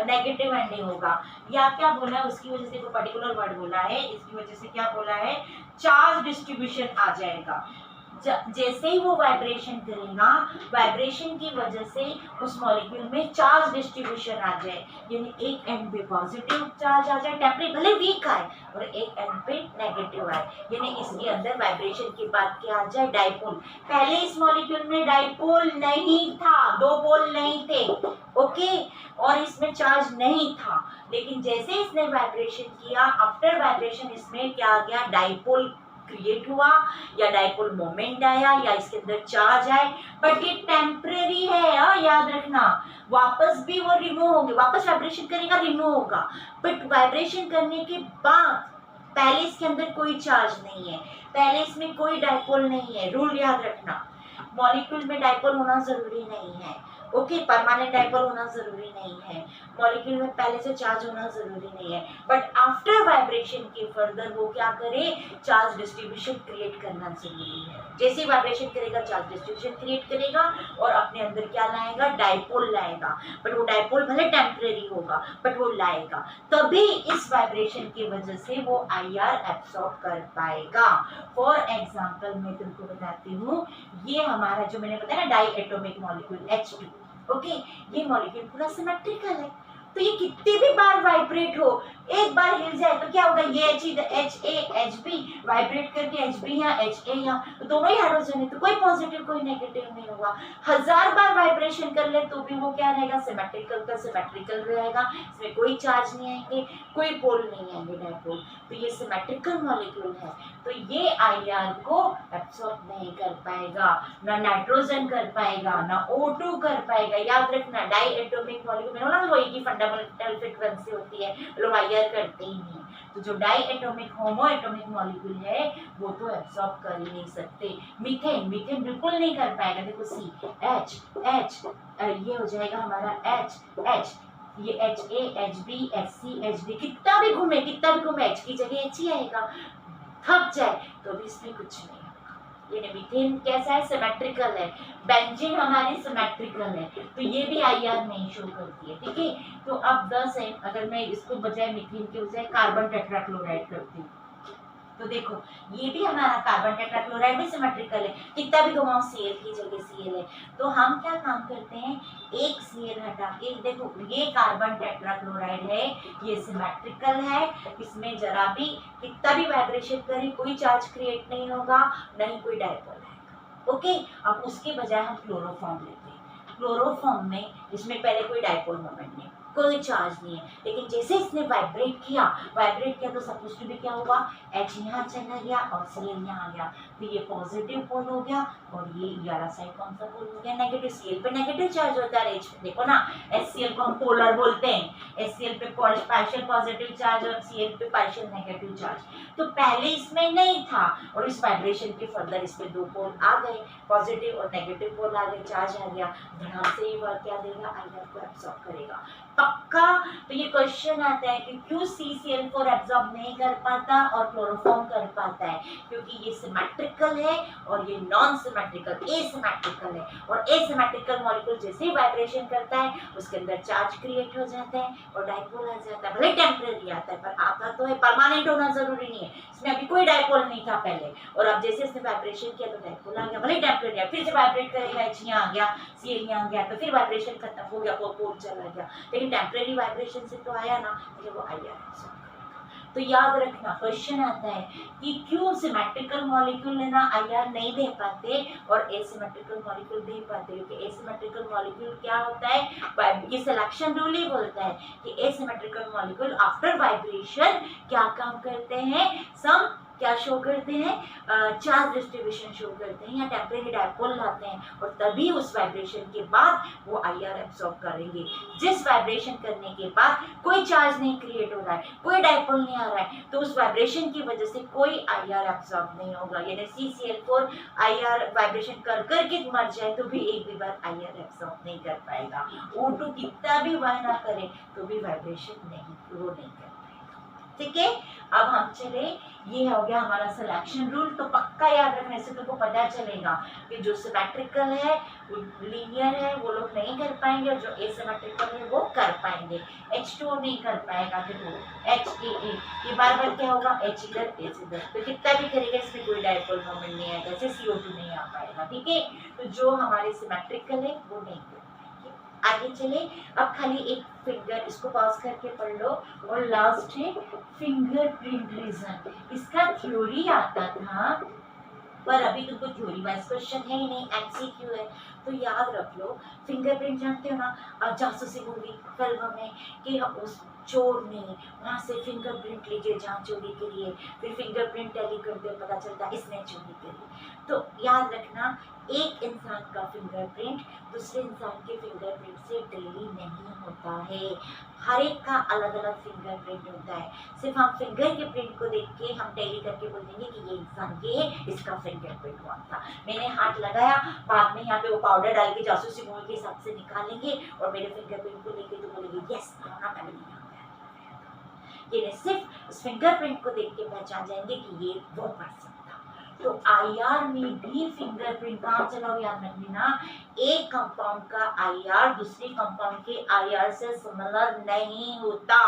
नेगेटिव एंडिंग होगा। या क्या बोला है, उसकी वजह से कोई पर्टिकुलर वर्ड बोला है, इसकी वजह से क्या बोला है, चार्ज डिस्ट्रीब्यूशन आ जाएगा। जैसे ही वो वाइब्रेशन करेगा, वाइब्रेशन की वजह से उस मॉलिक्यूल में चार्ज डिस्ट्रीब्यूशन आ जाए, यानी एक एंड पे पॉजिटिव चार्ज आ जाए, टेम्परेरी भले वीक आए, और एक एंड पे नेगेटिव आए, यानी इसके अंदर वाइब्रेशन के बाद क्या आ जाए, डाइपोल। पहले इस मॉलिक्यूल में डाइपोल नहीं था, दो पोल नहीं थे, ओके, और इसमें चार्ज नहीं था, लेकिन जैसे इसने वाइब्रेशन किया, आफ्टर वाइब्रेशन इसमें क्या आ गया, डाइपोल क्रिएट हुआ या डाइपोल मोमेंट आया या इसके अंदर चार्ज आए, बट ये टेम्परेरी है, याद रखना। वापस भी वो रिमूव होंगे, वापस वाइब्रेशन करेगा, रिमूव होगा, बट वाइब्रेशन करने के बाद पहले इसके अंदर कोई चार्ज नहीं है, पहले इसमें कोई डाइपोल नहीं है। रूल याद रखना, मॉलिक्यूल में डाइपोल होना जरूरी नहीं है, ओके, परमानेंट डाइपोल होना जरूरी नहीं है, मॉलिक्यूल में पहले से चार्ज होना जरूरी नहीं है, बट आफ्टर वाइब्रेशन के फर्दर वो क्या करे, चार्ज डिस्ट्रीब्यूशन क्रिएट करना जरूरी है। जैसे वाइब्रेशन करेगा चार्ज डिस्ट्रीब्यूशन क्रिएट करेगा और अपने अंदर क्या लाएगा, डाइपोल लाएगा, बट वो डाइपोल भले टेम्परेरी होगा बट वो लाएगा, तभी इस वाइब्रेशन की वजह से वो आईआर एब्सॉर्ब कर पाएगा। फॉर एग्जाम्पल मैं तुमको बताती हूँ, ये हमारा जो मैंने बताया ना di atomic molecule H2, okay, ये मॉलिक्यूल पूरा सिमेट्रिकल है, तो ये कितने भी बार वाइब्रेट हो, एक बार हिल जाए तो क्या होगा, ये HA HB वाइब्रेट करके HB यहाँ HA यहाँ, तो दोनों ही हाइड्रोजन है, तो कोई पॉजिटिव कोई नेगेटिव नहीं होगा। 1000 बार वाइब्रेशन कर ले तो भी वो क्या रहेगा, सिमेट्रिकल का सिमेट्रिकल रहेगा, इसमें कोई चार्ज नहीं आएंगे, कोई पोल नहीं आएंगे, डाइपोल, तो ये सिमेट्रिकल मॉलिक्यूल है, तो ये आईआर को एब्सॉर्ब नहीं कर पाएगा, ना नाइट्रोजन कर पाएगा, ना O2 कर पाएगा। याद रखना, डाई एटोमिक मॉलिक्यूल में ना वही की फंडामेंटल फ्रीक्वेंसी होती है, लोग आईआर करते ही नहीं, तो जो डाई एटोमिक होमो एटोमिक मॉलिक्यूल है वो तो एब्सॉर्ब कर ही नहीं सकते। मीथेन बिल्कुल नहीं कर पाएगा, देखो C H ये हो जाएगा हमारा H, ये HA HB HC HB, कितना भी घूमे H की जगह H ही आएगा, थक जाए तो भी इसमें कुछ नहीं। ये मीथेन कैसा है, सिमेट्रिकल है, बेंजीन हमारी सिमेट्रिकल है, तो ये भी आईआर नहीं शो करती है, ठीक है। तो अब 10 है, अगर मैं इसको बजाय मीथेन के बजाय कार्बन टेट्राक्लोराइड करती हूँ, तो देखो ये भी हमारा कार्बन टेट्राक्लोराइड भी सिमेट्रिकल है, कितना भी घुमाओ Cl की जगह Cl है, तो हम क्या काम करते हैं, एक Cl हटा के, देखो ये कार्बन टेट्राक्लोराइड है, ये सिमेट्रिकल है, इसमें जरा भी कितना भी वाइब्रेशन करे कोई चार्ज क्रिएट नहीं होगा, नहीं कोई डाइपोल है, ओके। अब उसके बजाय हम क्लोरोफॉर्म लेते हैं, क्लोरोफॉर्म में इसमें पहले कोई डाइपोल मोमेंट नहीं, कोई चार्ज नहीं है, लेकिन जैसे इसने वाइब्रेट किया तो सपोज टू भी क्या हुआ, H यहाँ चला गया और Cl यहाँ आ गया, तो ये पॉजिटिव पोल हो गया और ये वाला साइड कौन सा पोल हो गया, नेगेटिव। Cl पे नेगेटिव चार्ज होता है, H देखो ना, HCl को हम पोलर बोलते हैं, HCl पे पार्शियल पॉजिटिव चार्ज और Cl पे पार्शियल नेगेटिव चार्ज, तो पहले इसमें नहीं था और इस वाइब्रेशन के फर्दर इसमें दो पोल आ गए, पॉजिटिव और नेगेटिव पोल आ गए, चार्ज आ गया, धड़ाम से ही वर्क क्या देगा, आईआर को एब्सॉर्ब करेगा पक्का। तो ये क्वेश्चन आता है कि क्यों CCl4 एब्सॉर्ब नहीं कर पाता और क्लोरोफॉर्म कर पाता है, क्योंकि ये सिमेट्रिकल है और ये नॉन सिमेट्रिकल एसिमेट्रिकल है, और एसिमेट्रिकल मॉलिक्यूल जैसे ही वाइब्रेशन करता है उसके अंदर चार्ज क्रिएट हो जाता है और डाइपोल आ जाता है, भले टेम्परेरी आता है पर आता तो है, परमानेंट होना जरूरी नहीं है, इसमें अभी कोई डाइपोल नहीं था पहले, और अब जैसे इसने वाइब्रेशन किया तो डाइपोल आ गया, भले टेम्परेरी है, फिर से वाइब्रेट करेगा, H यहाँ आ गया, Cl यहाँ आ गया, तो फिर वाइब्रेशन खत्म हो गया, पोल चला गया, लेकिन टेम्परेरी वाइब्रेशन से तो आया ना, तो वो आईआर एब्सॉर्ब करेगा। तो याद रखना, क्वेश्चन आता है कि क्यों सिमेट्रिकल मॉलिक्यूल है ना आईआर नहीं दे पाते और एसिमेट्रिकल मॉलिक्यूल दे पाते, क्योंकि एसिमेट्रिकल मॉलिक्यूल क्या होता है, ये सिलेक्शन रूल ही बोलता है कि एसिमेट्रिकल मॉलिक्यूल आफ्टर वाइब्रेशन क्या काम करते हैं, सम क्या शो करते हैं, चार्ज डिस्ट्रीब्यूशन शो करते हैं या टेम्परेरी डायपोल लाते हैं, और तभी उस वाइब्रेशन के बाद वो आईआर एब्सॉर्ब करेंगे। जिस वाइब्रेशन करने के बाद कोई चार्ज नहीं क्रिएट हो रहा है, कोई डायपोल नहीं आ रहा है, तो उस वाइब्रेशन की वजह से कोई आईआर एब्सॉर्ब नहीं होगा। यानी CCl4 आईआर वाइब्रेशन कर करके मर जाए तो भी एक भी बार आईआर एब्सॉर्ब नहीं कर पाएगा। O2 कितना भी वाह ना करे तो भी वाइब्रेशन नहीं, वो नहीं कर पाएगा। ठीक है, अब हम चले, ये हो गया हमारा सिलेक्शन रूल। तो पक्का याद रखने से तुमको पता चलेगा कि जो सिमेट्रिकल है, लीनियर है, वो लोग नहीं कर पाएंगे, और जो एसिमेट्रिकल है वो कर पाएंगे। H2O नहीं कर पाएगा, देखो HAA, ये बार बार क्या होगा, H इधर H इधर, तो कितना भी करेगा इसमें कोई डायपोल मोमेंट नहीं आएगा, जैसे CO2 नहीं आ पाएगा। ठीक है, तो जो हमारे सिमेट्रिकल है वो नहीं कर पाएंगे। आगे चले, अब खाली एक फिंगर, इसको पॉज करके पढ़ लो। और लास्ट है फिंगरप्रिंट रीजन। इसका थ्योरी आता था, पर अभी तुमको थ्योरी वाइज क्वेश्चन है ही नहीं, MCQ है, तो याद रख लो। फिंगरप्रिंट जानते हो ना, जासूसी मूवी फिल्म में कि उस चोर ने वहाँ से फिंगरप्रिंट लीजिए जांच चोरी के लिए, फिर फिंगरप्रिंट टैली करते पता चलता इसने चोरी करी। तो याद रखना, एक इंसान का फिंगरप्रिंट दूसरे इंसान के फिंगरप्रिंट से डेली नहीं होता है। हर एक का अलग अलग फिंगरप्रिंट होता है। सिर्फ हम फिंगर के प्रिंट को देख के हम टैली करके बोल देंगे कि ये इंसान ये है, इसका फिंगरप्रिंट कौन था। मैंने हाथ लगाया, बाद में यहाँ पे वो पाउडर डाल के जासूसी मूवी के हिसाब से निकालेंगे और मेरे फिंगरप्रिंट को लेके तो बोलेंगे यस दोनों फैमिली में। ये सिर्फ उस फिंगरप्रिंट को देख के पहचान जाएंगे कि ये वो पर्सन था। तो आईआर में भी फिंगरप्रिंट कहाँ चलाओ, याद रख लेना, एक कंपाउंड का आईआर दूसरे कंपाउंड के आईआर से सिमिलर नहीं होता।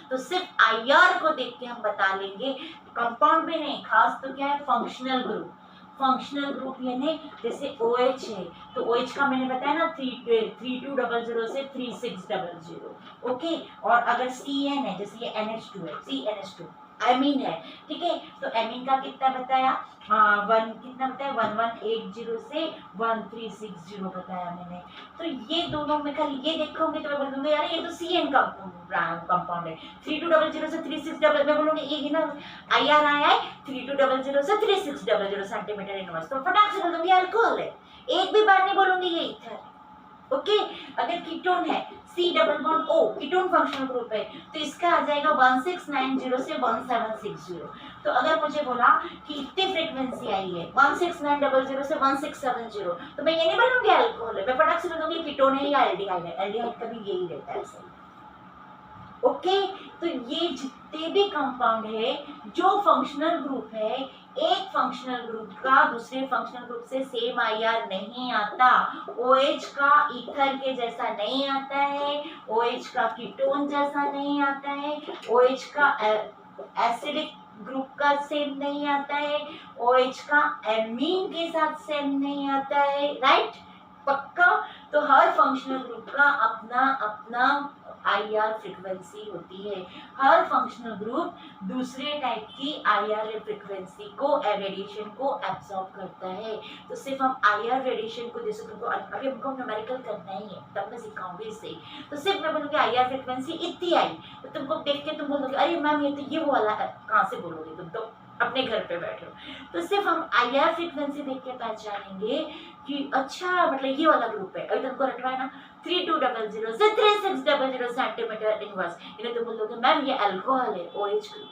तो सिर्फ आईआर को देख के हम बता लेंगे, कंपाउंड में नहीं, खास तो क्या है, फंक्शनल ग्रुप। फंक्शनल ग्रुप यानी जैसे OH है, तो OH का मैंने बताया ना 3200 से 3600। ओके, और अगर CN है, जैसे ये NH2 है, CNH2 एमीन है। ठीक है, तो एमीन का कितना बताया, कितना बताया, 1180 से 1360 बताया मैंने। तो ये दोनों में खाली ये देखोगे तो मैं बोलूंगी यार ये तो CN का कंपाउंड है। 3200 से 3600 मैं बोलूंगी ये ना आईआर आया है 3200 से 3600 सेंटीमीटर इनवर्स, तो फटाक से बोलूंगी अल्कोहल है, एक भी बार नहीं बोलूंगी ये ईथर। ओके, अगर कीटोन है C double bond O, ketone functional group है, तो इसका आ जाएगा 1690 से 1760। तो अगर मुझे बोला कि इतनी फ्रीक्वेंसी आई है 16900 से 1670, तो मैं ये नहीं बोलूंगी अल्कोहल है, मैं फटाक से बोलूंगी कीटोन है या एल्डिहाइड है। एल्डिहाइड का भी यही रहता है सही। ओके, तो ये जितने भी कंपाउंड है, जो फंक्शनल ग्रुप है, एक फंक्शनल ग्रुप का दूसरे फंक्शनल ग्रुप से सेम आईआर नहीं आता। OH का ईथर के जैसा नहीं आता है, OH का कीटोन जैसा नहीं आता है, OH का एसिडिक ग्रुप का सेम नहीं आता है, OH का एमीन के साथ सेम नहीं आता है। राइट, पक्का। तो हर फंक्शनल ग्रुप का अपना अपना आईआर फ्रीक्वेंसी होती है। हर फंक्शनल ग्रुप दूसरे टाइप की आईआर फ्रीक्वेंसी को, रेडिएशन को एब्सॉर्ब करता है। तो सिर्फ हम आईआर रेडिएशन को, जैसे तुमको अभी हमको न्यूमेरिकल करना ही है, तब मैं सिखाऊंगी इससे। तो सिर्फ मैं बोलूँगी आईआर फ्रीक्वेंसी इतनी आई, तो तुमको देख के तुम बोलोगे अरे मैम ये तो ये वो वाला है, कहाँ से बोलोगे तुम, तो अपने घर पे बैठे हो। तो सिर्फ हम आईआर फ्रीक्वेंसी देख के पहचानेंगे कि अच्छा मतलब ये वाला ग्रुप है। अगर तुमको रटवा है ना 3200 से 3600 सेंटीमीटर इनवर्स, इन्हें तुम बोलोगे मैम ये अल्कोहल है, OH ग्रुप।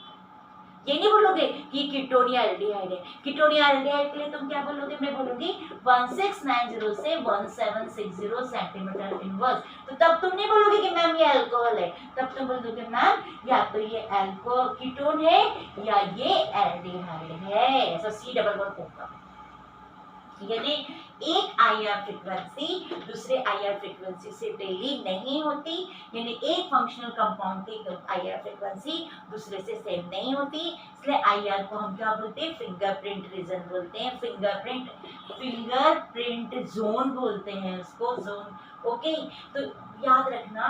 ये नहीं बोलोगे कि कीटोन या एल्डिहाइड है। कीटोन या एल्डिहाइड के लिए तुम क्या बोलोगे, मैं बोलूंगी 1690 से 1760 सेंटीमीटर इनवर्स। तो तब तुम नहीं बोलोगे कि मैम ये अल्कोहल है, तब तुम बोलोगे मैम या तो ये अल्कोहल कीटोन है या ये एल्डिहाइड है। ऐसा C डबल बॉन्ड होगा। यानी एक आईआर फ्रीक्वेंसी दूसरे आईआर फ्रीक्वेंसी से डेली नहीं होती, यानी एक फंक्शनल कंपाउंड की आईआर फ्रीक्वेंसी दूसरे से सेम नहीं होती। इसलिए आईआर को हम क्या बोलते हैं, फिंगरप्रिंट रीजन बोलते हैं, फिंगरप्रिंट जोन बोलते हैं उसको, जोन। ओके, तो याद रखना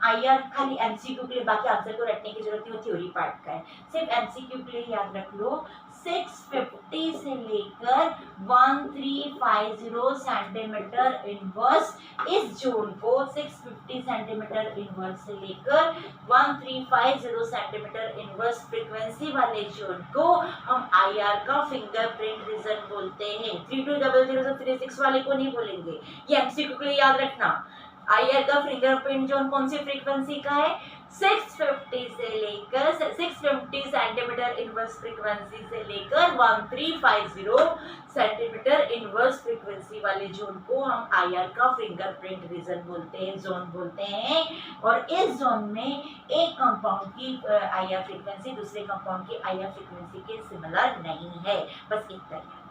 आईआर खाली MCQ के लिए, बाकी आंसर को रटने की जरूरत नहीं, वो थ्योरी पार्ट का है। सिर्फ MCQ के लिए याद रख लो 650 650 से लेकर 1350 सेंटीमीटर इनवर्स, इस जोन को 650 सेंटीमीटर इनवर्स से लेकर 1350 सेंटीमीटर इनवर्स फ्रीक्वेंसी वाले जोन को हम आईआर का फिंगरप्रिंट रीजन बोलते हैं। 3200 से 36 वाले को नहीं बोलेंगे, ये एमसीक्यू के लिए याद रखना। आईआर का फिंगरप्रिंट जोन कौन सी फ्रीक्वेंसी का है? 650 से लेकर 650 सेंटीमीटर इनवर्स फ्रीक्वेंसी से लेकर 1350 सेंटीमीटर इनवर्स फ्रीक्वेंसी वाले जोन को हम आईआर का फिंगरप्रिंट रीजन बोलते हैं, जोन बोलते हैं। और इस जोन में एक कंपाउंड की आईआर फ्रीक्वेंसी दूसरे कंपाउंड की आईआर फ्रीक्वेंसी के सिमिलर नहीं है, बस इतना ही।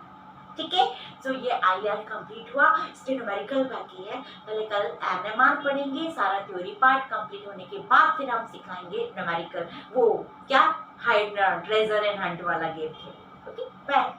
ठीक है, तो ये आईआर कंप्लीट हुआ, इसके न्यूमेरिकल बाकी है। पहले कल एनएमआर पढ़ेंगे, सारा थ्योरी पार्ट कंप्लीट होने के बाद फिर हम सिखाएंगे न्यूमेरिकल, वो क्या हाइड्रा ट्रेजर एंड हंट वाला गेम खेल। Okay, bye.